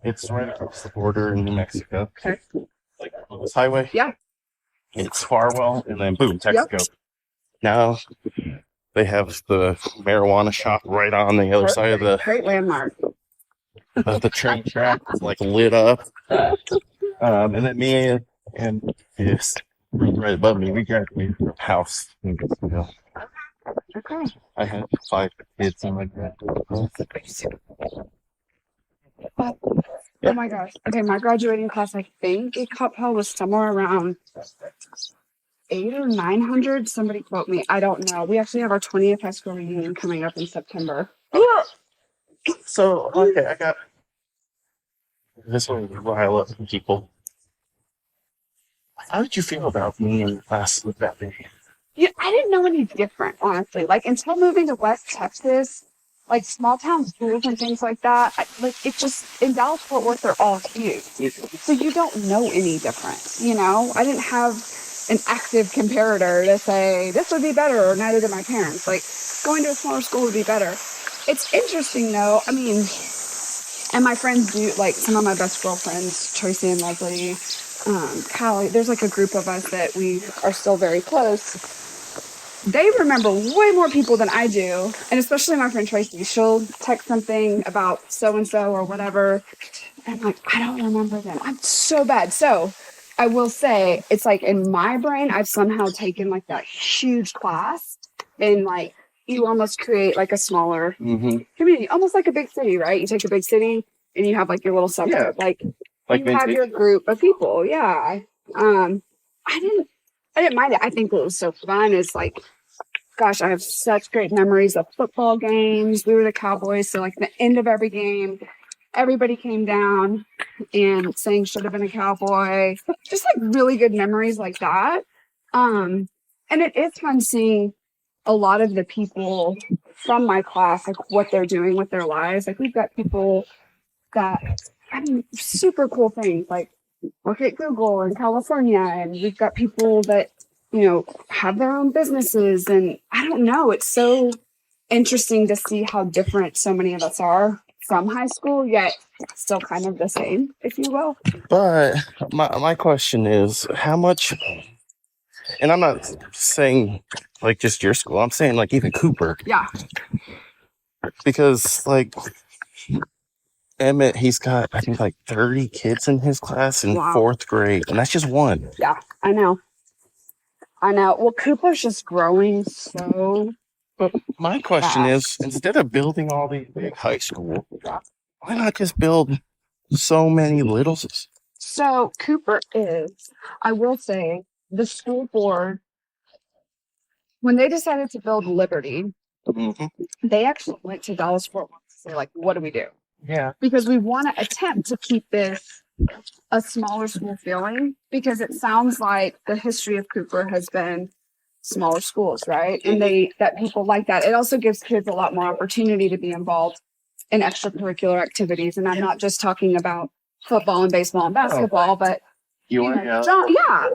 [SPEAKER 1] It's right across the border in New Mexico.
[SPEAKER 2] Okay.
[SPEAKER 1] Like on this highway.
[SPEAKER 2] Yeah.
[SPEAKER 1] It's Farwell, and then boom, Texaco.
[SPEAKER 2] Yep.
[SPEAKER 1] Now they have the marijuana shop right on the other side of the
[SPEAKER 2] Great landmark.
[SPEAKER 1] the train track. It's like lit up. And then me and his right above me, we graduated from house.
[SPEAKER 2] Okay.
[SPEAKER 1] I had 5 kids and like that.
[SPEAKER 2] Oh my gosh. Okay, my graduating class, I think at Coppell was somewhere around 800 or 900. Somebody quote me. I don't know. We actually have our 20th high school reunion coming up in September.
[SPEAKER 1] So, okay, I got this one rile up people. How did you feel about me in class with that day?
[SPEAKER 2] Yeah, I didn't know any different, honestly. Like, until moving to West Texas, like small town schools and things like that, it just, in Dallas Fort Worth, they're all huge. So you don't know any different, you know? I didn't have an active comparator to say, this would be better, or neither did my parents. Like, going to a smaller school would be better. It's interesting, though. I mean, and my friends do, like, some of my best girlfriends, Tracy and Leslie, Callie, there's like a group of us that we are still very close. They remember way more people than I do, and especially my friend Tracy. She'll text something about so-and-so or whatever, and I'm like, I don't remember them. I'm so bad. So I will say, it's like in my brain, I've somehow taken like that huge class, and like you almost create like a smaller community, almost like a big city, right? You take a big city and you have like your little suburb, like you have your group of people. Yeah. I didn't mind it. I think what was so fun is like, gosh, I have such great memories of football games. We were the Cowboys, so like the end of every game, everybody came down and sang "Should Have Been a Cowboy." Just like really good memories like that. And it is fun seeing a lot of the people from my class, like what they're doing with their lives. Like we've got people that, I mean, super cool things like work at Google in California, and we've got people that, you know, have their own businesses, and I don't know, it's so interesting to see how different so many of us are from high school, yet still kind of the same, if you will.
[SPEAKER 1] But my question is, how much, and I'm not saying like just your school, I'm saying like even Cooper.
[SPEAKER 2] Yeah.
[SPEAKER 1] Because like Emmett, he's got, I think, like 30 kids in his class in 4th grade, and that's just one.
[SPEAKER 2] Yeah, I know. Well, Cooper's just growing so.
[SPEAKER 1] But my question is, instead of building all these big high schools, why not just build so many little?
[SPEAKER 2] So Cooper is, I will say, the school board, when they decided to build Liberty, they actually went to Dallas Fort Worth to say, like, what do we do?
[SPEAKER 1] Yeah.
[SPEAKER 2] Because we want to attempt to keep this a smaller school feeling, because it sounds like the history of Cooper has been smaller schools, right? And that people like that. It also gives kids a lot more opportunity to be involved in extracurricular activities. And I'm not just talking about football and baseball and basketball, but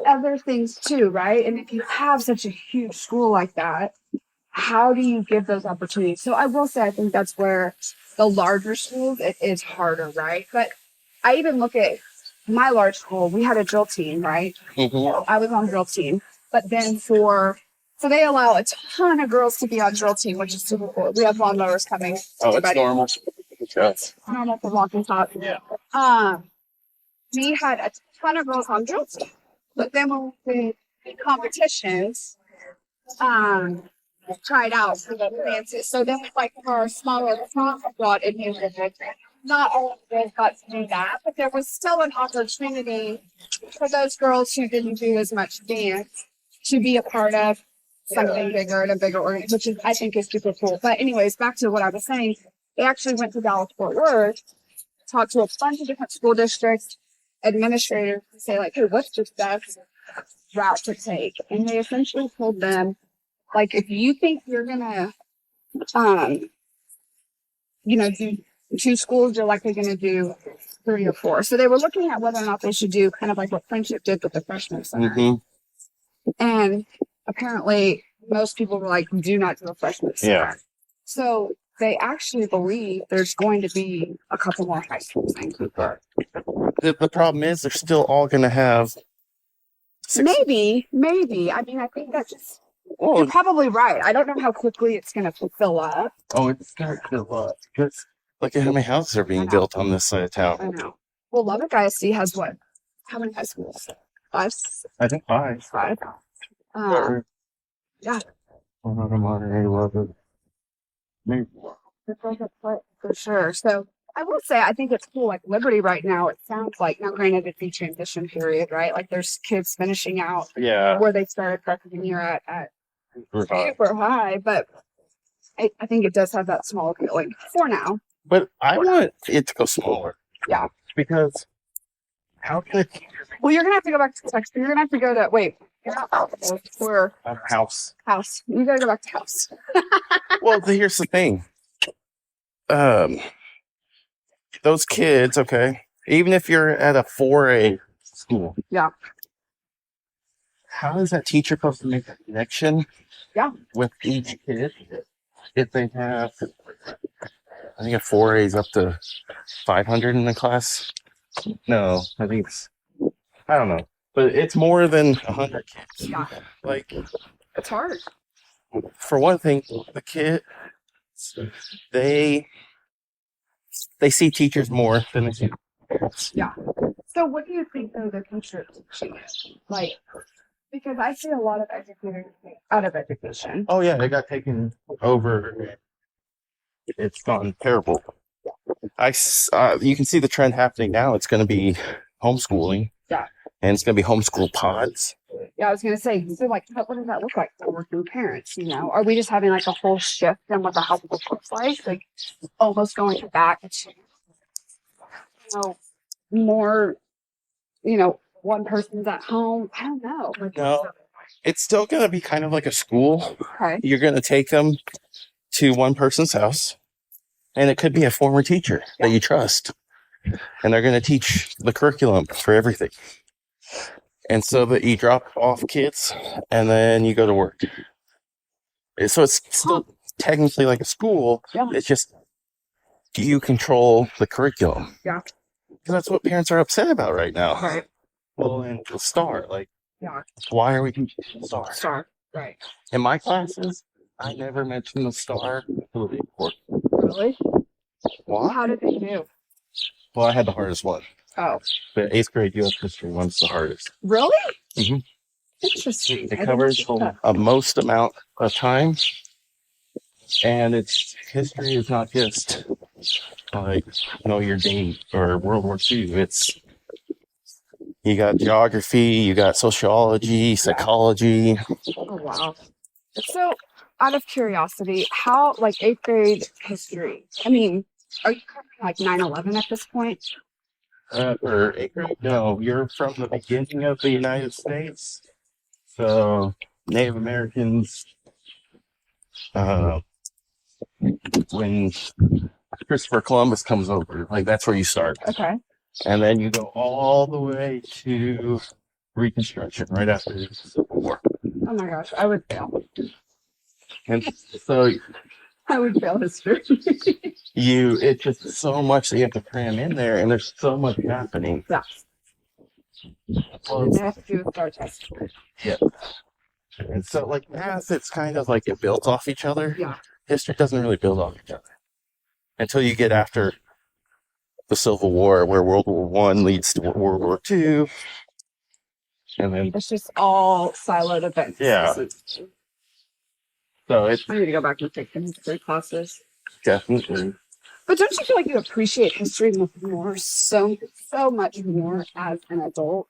[SPEAKER 2] other things too, right? And if you have such a huge school like that, how do you give those opportunities? So I will say, I think that's where the larger schools, it is harder, right? But I even look at my large school, we had a drill team, right? I was on drill team. But then so they allow a ton of girls to be on drill team, which is super cool. We have lawnmowers coming.
[SPEAKER 1] Oh, it's normal.
[SPEAKER 2] It's normal for walking talk.
[SPEAKER 1] Yeah.
[SPEAKER 2] we had a ton of girls on drill team. But then when we did competitions, tried out for the dances. So then with like our smaller class brought in music. Not all of the girls got to do that, but there was still an opportunity for those girls who didn't do as much dance to be a part of something bigger and a bigger organization, which is, I think is super cool. But anyways, back to what I was saying, they actually went to Dallas Fort Worth, talked to a bunch of different school districts, administrators to say like, hey, what's the best route to take? And they essentially told them, like, if you think you're gonna, do 2 schools, you're likely gonna do 3 or 4. So they were looking at whether or not they should do kind of like what Friendship did with the freshman center. And apparently, most people were like, do not do a freshman center.
[SPEAKER 1] Yeah.
[SPEAKER 2] So they actually believe there's going to be a couple more high schools in Cooper.
[SPEAKER 1] The problem is they're still all going to have 6.
[SPEAKER 2] Maybe. I mean, I think that's just. You're probably right. I don't know how quickly it's going to fill up.
[SPEAKER 1] Oh, it's going to fill up. Because look at how many houses are being built on this side of town.
[SPEAKER 2] I know. Well, Lubbock ISD has what? How many high schools? 5?
[SPEAKER 1] I think 5.
[SPEAKER 2] 5. Yeah.
[SPEAKER 1] Lubbock. Maybe.
[SPEAKER 2] For sure. So I will say, I think it's cool. Like Liberty right now, it sounds like, now granted it's a transition period, right? Like there's kids finishing out where they started freshman year at super high, but I think it does have that small feeling for now.
[SPEAKER 1] But I want it to go smaller.
[SPEAKER 2] Yeah.
[SPEAKER 1] Because how can it...
[SPEAKER 2] Well, you're going to have to go back to Texas. You're going to have to go to, wait, you're not where?
[SPEAKER 1] House.
[SPEAKER 2] You got to go back to house.
[SPEAKER 1] Well, here's the thing. Those kids, okay, even if you're at a 4A school.
[SPEAKER 2] Yeah.
[SPEAKER 1] How is that teacher supposed to make a connection with each kid if they have, I think a 4A is up to 500 in the class? No, I think I don't know. But it's more than 100 kids.
[SPEAKER 2] Yeah.
[SPEAKER 1] Like,
[SPEAKER 2] it's hard.
[SPEAKER 1] For one thing, the kids, they see teachers more than they see.
[SPEAKER 2] Yeah. So what do you think though the teacher teaching is? Like, because I see a lot of educators out of education.
[SPEAKER 1] Oh yeah, they got taken over. It's gone terrible. You can see the trend happening now. It's going to be homeschooling.
[SPEAKER 2] Yeah.
[SPEAKER 1] And it's going to be homeschool pods.
[SPEAKER 2] Yeah, I was going to say, so like, what does that look like for working parents, Are we just having like a whole shift in what the household looks like? Like, almost going back to, more, one person's at home. I don't know. Like,
[SPEAKER 1] no, it's still going to be kind of like a school.
[SPEAKER 2] Okay.
[SPEAKER 1] You're going to take them to one person's house, and it could be a former teacher that you trust. And they're going to teach the curriculum for everything. And so that you drop off kids and then you go to work. So it's still technically like a school.
[SPEAKER 2] Yeah.
[SPEAKER 1] It's just you control the curriculum.
[SPEAKER 2] Yeah.
[SPEAKER 1] Because that's what parents are upset about right now.
[SPEAKER 2] Right.
[SPEAKER 1] Well, and the STAR, why are we teaching the STAR?
[SPEAKER 2] STAR, right.
[SPEAKER 1] In my classes, I never mentioned the STAR until the report.
[SPEAKER 2] Really?
[SPEAKER 1] Why?
[SPEAKER 2] How did they do?
[SPEAKER 1] Well, I had the hardest one.
[SPEAKER 2] Oh.
[SPEAKER 1] The 8th grade U.S. history one's the hardest.
[SPEAKER 2] Really?
[SPEAKER 1] Mm-hmm.
[SPEAKER 2] Interesting.
[SPEAKER 1] It covers a most amount of time. And history is not just like, your date or World War II. You got geography, you got sociology, psychology.
[SPEAKER 2] Oh, wow. So, out of curiosity, how, 8th grade history, are you covering 9/11 at this point?
[SPEAKER 1] For 8th grade? No, you're from the beginning of the United States. So, Native Americans, when Christopher Columbus comes over, that's where you start.
[SPEAKER 2] Okay.
[SPEAKER 1] And then you go all the way to Reconstruction, right after the Civil War.
[SPEAKER 2] Oh my gosh, I would fail.
[SPEAKER 1] And so
[SPEAKER 2] I would fail history.
[SPEAKER 1] it's just so much that you have to cram in there, and there's so much happening.
[SPEAKER 2] Yeah.
[SPEAKER 1] Well,
[SPEAKER 2] they have to do a STAR test.
[SPEAKER 1] Yeah. And so, math, it's kind of like it builds off each other.
[SPEAKER 2] Yeah.
[SPEAKER 1] History doesn't really build off each other until you get after the Civil War, where World War One leads to World War Two, and then
[SPEAKER 2] It's just all siloed events.
[SPEAKER 1] yeah. So it's
[SPEAKER 2] I need to go back and take some history classes.
[SPEAKER 1] definitely.
[SPEAKER 2] But don't you feel like you appreciate history more, so much more as an adult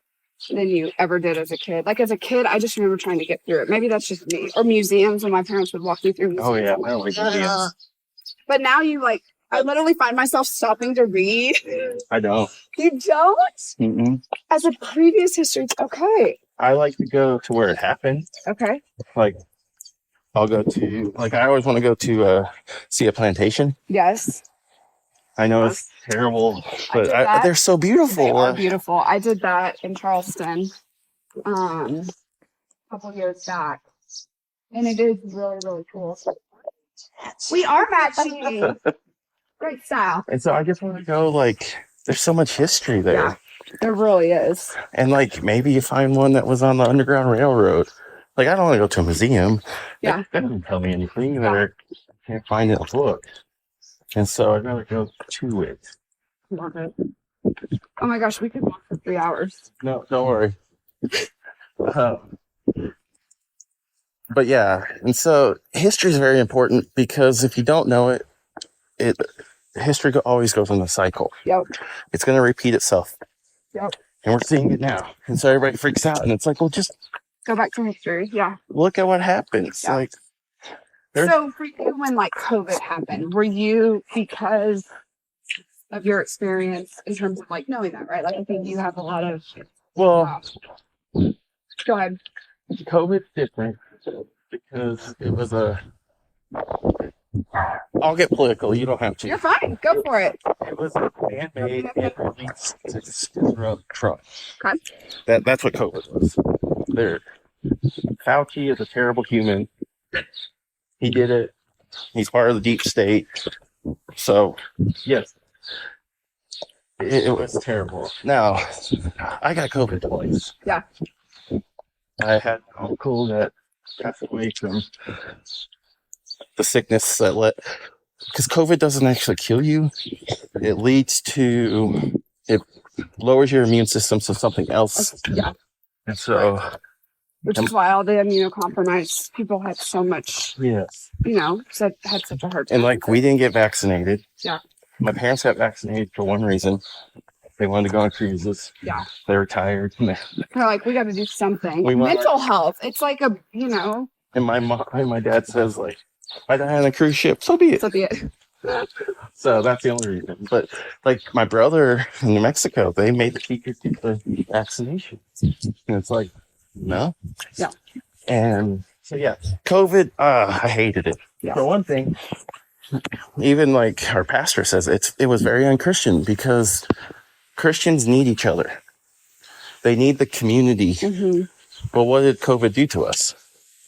[SPEAKER 2] than you ever did as a kid? Like as a kid, I just remember trying to get through it. Maybe that's just me. Or museums, when my parents would walk me through museums.
[SPEAKER 1] Oh yeah, I don't like museums.
[SPEAKER 2] But now I literally find myself stopping to read.
[SPEAKER 1] I don't.
[SPEAKER 2] You don't?
[SPEAKER 1] Mm-mm.
[SPEAKER 2] As a previous history, okay.
[SPEAKER 1] I like to go to where it happened.
[SPEAKER 2] Okay.
[SPEAKER 1] Like, I'll go to, like, I always want to go to see a plantation.
[SPEAKER 2] Yes.
[SPEAKER 1] I know it's terrible, but they're so
[SPEAKER 2] They
[SPEAKER 1] beautiful.
[SPEAKER 2] are beautiful. I did that in Charleston a couple years back. And it is really, really cool. We are matching. Great style.
[SPEAKER 1] And so I just want to go, like, there's so much history there.
[SPEAKER 2] Yeah, there really is.
[SPEAKER 1] And, like, maybe you find one that was on the Underground Railroad. Like, I don't want to go to a museum.
[SPEAKER 2] Yeah.
[SPEAKER 1] That doesn't tell me anything that I can't find in a book. And so I'd rather go to it.
[SPEAKER 2] Love it. Oh my gosh, we could walk for 3 hours.
[SPEAKER 1] No, don't worry. But yeah, and so history is very important because if you don't know it, history always goes in a cycle.
[SPEAKER 2] Yep.
[SPEAKER 1] It's going to repeat itself.
[SPEAKER 2] Yep.
[SPEAKER 1] And we're seeing it now. And so everybody freaks out. And it's like, well, just
[SPEAKER 2] go back to history. Yeah.
[SPEAKER 1] Look at what happens.
[SPEAKER 2] Yeah.
[SPEAKER 1] Like,
[SPEAKER 2] so for you, when like COVID happened, were you, because of your experience in terms of like knowing that, right? Like I think you have a lot of.
[SPEAKER 1] Well,
[SPEAKER 2] go ahead.
[SPEAKER 1] COVID's different because it was I'll get political. You don't have to.
[SPEAKER 2] You're fine. Go for it.
[SPEAKER 1] It was a man-made and released to disrupt Trump.
[SPEAKER 2] Okay.
[SPEAKER 1] That's what COVID was. There. Fauci is a terrible human. He did it. He's part of the deep state. So, yes. It was terrible. Now, I got COVID twice.
[SPEAKER 2] Yeah.
[SPEAKER 1] I had an uncle that passed away from the sickness that because COVID doesn't actually kill you. It lowers your immune system to something else.
[SPEAKER 2] Yeah.
[SPEAKER 1] And so.
[SPEAKER 2] Which is why all the immunocompromised people had so much,
[SPEAKER 1] yes,
[SPEAKER 2] had such a hard time.
[SPEAKER 1] And like, we didn't get vaccinated.
[SPEAKER 2] Yeah.
[SPEAKER 1] My parents got vaccinated for one reason. They wanted to go on cruises.
[SPEAKER 2] Yeah.
[SPEAKER 1] They were tired.
[SPEAKER 2] They're like, we got to do something. Mental health. It's like
[SPEAKER 1] And my dad says, like, if I die on a cruise ship, so be it.
[SPEAKER 2] So be it.
[SPEAKER 1] So that's the only reason. But like my brother in New Mexico, they made the teacher do the vaccination. And it's like, no.
[SPEAKER 2] Yeah.
[SPEAKER 1] And so, yeah, COVID, I hated it.
[SPEAKER 2] Yeah.
[SPEAKER 1] For one thing, even like our pastor says, it was very unchristian because Christians need each other. They need the community.
[SPEAKER 2] Mm-hmm.
[SPEAKER 1] But what did COVID do to us?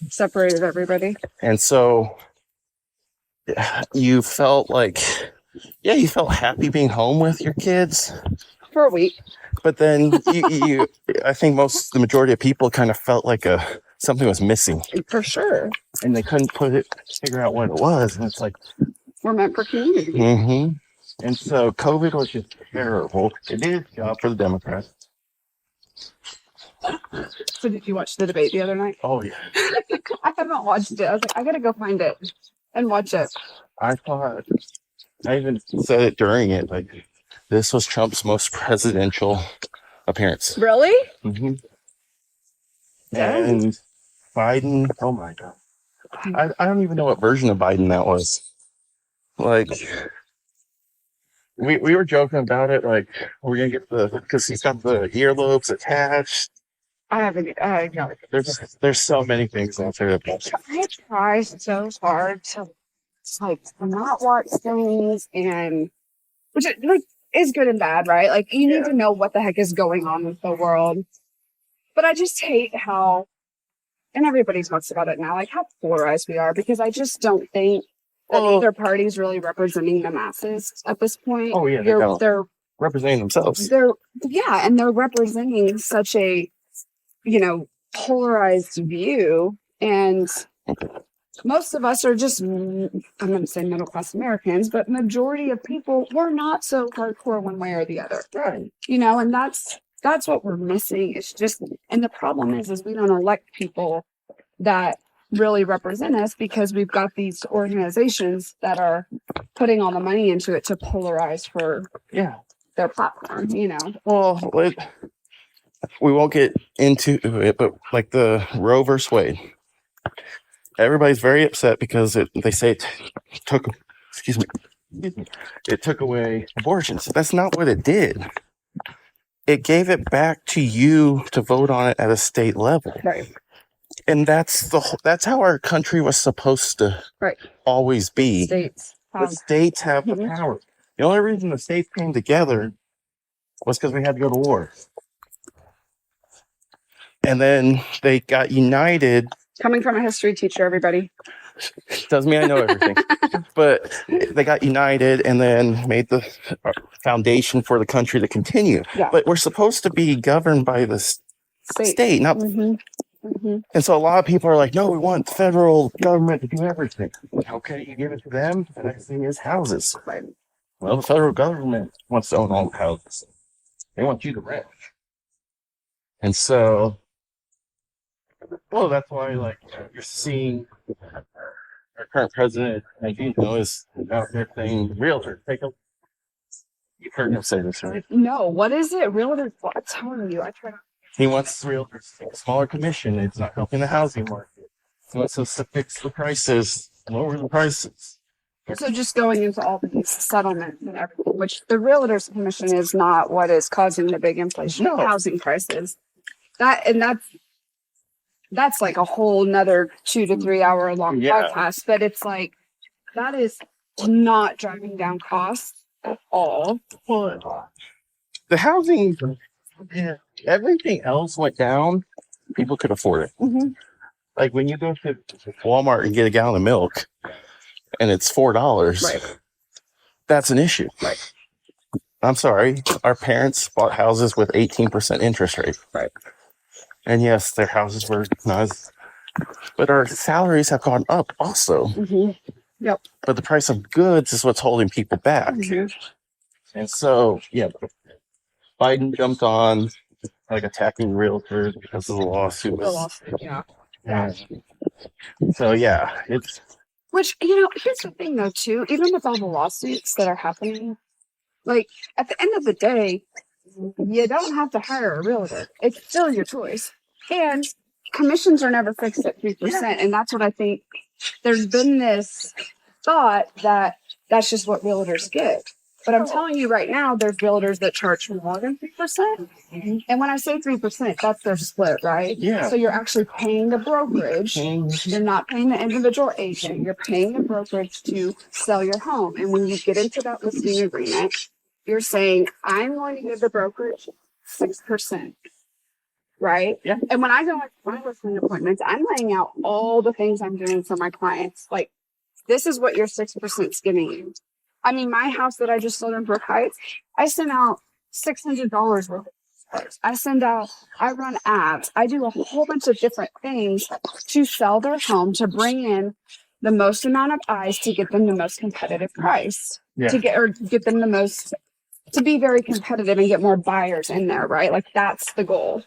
[SPEAKER 2] Separated everybody.
[SPEAKER 1] And so you felt you felt happy being home with your kids.
[SPEAKER 2] For a week.
[SPEAKER 1] But then I think the majority of people kind of felt like something was missing.
[SPEAKER 2] For sure.
[SPEAKER 1] And they couldn't figure out what it was. And it's like,
[SPEAKER 2] we're meant for community.
[SPEAKER 1] Mm-hmm. And so COVID was just terrible. It did its job for the Democrats.
[SPEAKER 2] So did you watch the debate the other night?
[SPEAKER 1] Oh, yeah.
[SPEAKER 2] I haven't watched it. I was like, I got to go find it and watch it.
[SPEAKER 1] I even said it during it, like, this was Trump's most presidential appearance.
[SPEAKER 2] Really?
[SPEAKER 1] Mm-hmm. And Biden, oh my God. I don't even know what version of Biden that was. Like, we were joking about it, like, we're going to get because he's got the earlobes attached.
[SPEAKER 2] I haven't, no.
[SPEAKER 1] There's so many things out there.
[SPEAKER 2] I try so hard to, not watch things, which is good and bad, right? Like, you need to know what the heck is going on with the world. But I just hate how, and everybody talks about it now, like how polarized we are, because I just don't think that either party's really representing the masses at this point.
[SPEAKER 1] Oh, yeah, they're representing themselves.
[SPEAKER 2] And they're representing such a, polarized view. And most of us are just, I'm going to say middle class Americans, but majority of people, we're not so hardcore one way or the other.
[SPEAKER 1] Right.
[SPEAKER 2] You know, and that's what we're missing. It's just, and the problem is we don't elect people that really represent us because we've got these organizations that are putting all the money into it to polarize for their platform, you know.
[SPEAKER 1] Well, we won't get into it, but like the Roe versus Wade, everybody's very upset because they say it took, it took away abortions. That's not what it did. It gave it back to you to vote on it at a state level.
[SPEAKER 2] Right.
[SPEAKER 1] And that's how our country was supposed to always be.
[SPEAKER 2] States.
[SPEAKER 1] The states have the power. The only reason the states came together was because we had to go to war. And then they got united.
[SPEAKER 2] Coming from a history teacher, everybody.
[SPEAKER 1] Doesn't mean I know everything. But they got united and then made the foundation for the country to continue.
[SPEAKER 2] Yeah.
[SPEAKER 1] But we're supposed to be governed by the state, not... And so a lot of people are like, no, we want the federal government to do everything. Okay, you give it to them, the next thing is houses.
[SPEAKER 2] Right.
[SPEAKER 1] Well, the federal government wants to own all the houses. They want you to rent. And so, well, that's why, like, you're seeing our current president, like, you know, is out there saying, realtor, you've heard him say this, right?
[SPEAKER 2] No, what is it? Realtor, I'm telling you, I try to.
[SPEAKER 1] He wants realtors to take a smaller commission. It's not helping the housing market. He wants us to fix the prices, lower the prices.
[SPEAKER 2] So just going into all these settlements and everything, which the realtor's commission is not what is causing the big inflation of housing prices. That's like a whole nother 2 to 3 hour long podcast. But it's like that is not driving down costs at all.
[SPEAKER 1] The housing, everything else went down. People could afford it. Like when you go to Walmart and get a gallon of milk, and it's $4. That's an issue. I'm sorry. Our parents bought houses with 18% interest rate. And yes, their houses were nice, but our salaries have gone up also. But the price of goods is what's holding people back. And so, Biden jumped on like attacking realtors because of the lawsuit. So it's.
[SPEAKER 2] Which, you know, here's the thing though too, even with all the lawsuits that are happening, like at the end of the day, you don't have to hire a realtor. It's still your choice. And commissions are never fixed at 3%. And that's what I think. There's been this thought that that's just what realtors get. But I'm telling you right now, there's realtors that charge more than 3%. And when I say 3%, that's their split, right? So you're actually paying the brokerage. You're not paying the individual agent. You're paying the brokerage to sell your home. And when you get into that listing agreement, you're saying, I'm going to give the brokerage 6%. Right? And when I go to my listing appointments, I'm laying out all the things I'm doing for my clients. Like, this is what your 6% is giving you. I mean, my house that I just sold in Brook Heights, I sent out $600 worth of I run ads. I do a whole bunch of different things to sell their home, to bring in the most amount of eyes, to get them the most competitive price, to get them the most, to be very competitive and get more buyers in there, right? Like that's the goal.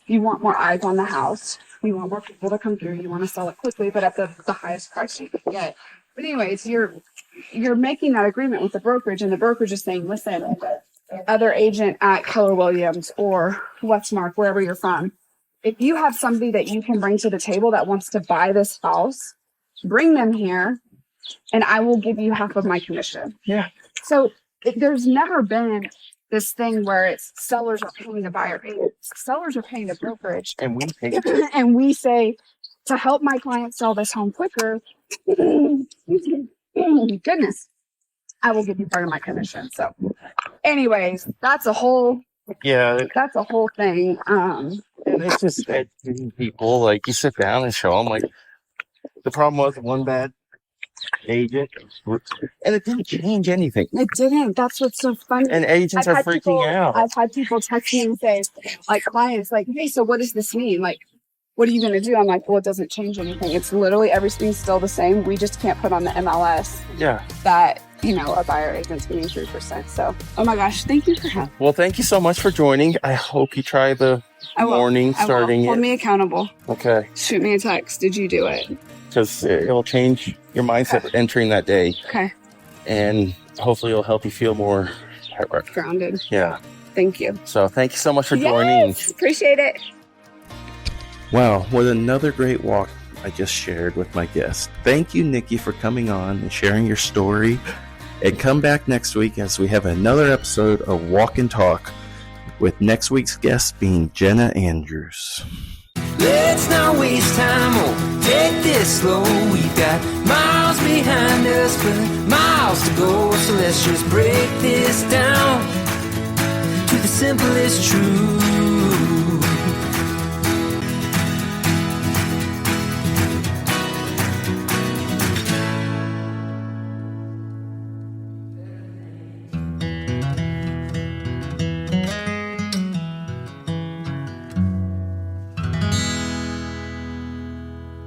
[SPEAKER 2] You want more eyes on the house. You want more people to come through. You want to sell it quickly, but at the highest price you can get. But anyways, you're making that agreement with the brokerage, and the brokerage is saying, listen, other agent at Keller Williams or Westmark, wherever you're from, if you have somebody that you can bring to the table that wants to buy this house, bring them here, and I will give you half of my commission. So there's never been this thing where it's sellers are paying the buyer. Sellers are paying the brokerage.
[SPEAKER 1] And we pay
[SPEAKER 2] and we say, to help my client sell this home quicker, goodness, I will give you part of my commission. So anyways, that's a whole thing.
[SPEAKER 1] And it's just educating people. Like, you sit down and show them, like, the problem was one bad agent, and it didn't change anything.
[SPEAKER 2] It didn't. That's what's so funny.
[SPEAKER 1] And agents are freaking out.
[SPEAKER 2] I've had people text me and say, like, clients, like, hey, so what does this mean? Like, what are you going to do? I'm like, well, it doesn't change anything. It's literally everything's still the same. We just can't put on the MLS that, our buyer agent's getting 3%. So, oh my gosh, thank you for helping.
[SPEAKER 1] Well, thank you so much for joining. I hope you try the morning starting
[SPEAKER 2] Hold
[SPEAKER 1] it.
[SPEAKER 2] me accountable.
[SPEAKER 1] Okay.
[SPEAKER 2] Shoot me a text. Did you do it?
[SPEAKER 1] Because it'll change your mindset entering that day.
[SPEAKER 2] Okay.
[SPEAKER 1] And hopefully it'll help you feel more
[SPEAKER 2] grounded.
[SPEAKER 1] Yeah.
[SPEAKER 2] Thank you.
[SPEAKER 1] So thank you so much for joining.
[SPEAKER 2] Appreciate it.
[SPEAKER 1] Wow, what another great walk I just shared with my guest. Thank you, Nicki, for coming on and sharing your story. And come back next week as we have another episode of Walk and Talk with next week's guest being Jenna Andrews.
[SPEAKER 3] Let's not waste time or take this slow. We've got miles behind us, but miles to go. So let's just break this down to the simplest truth.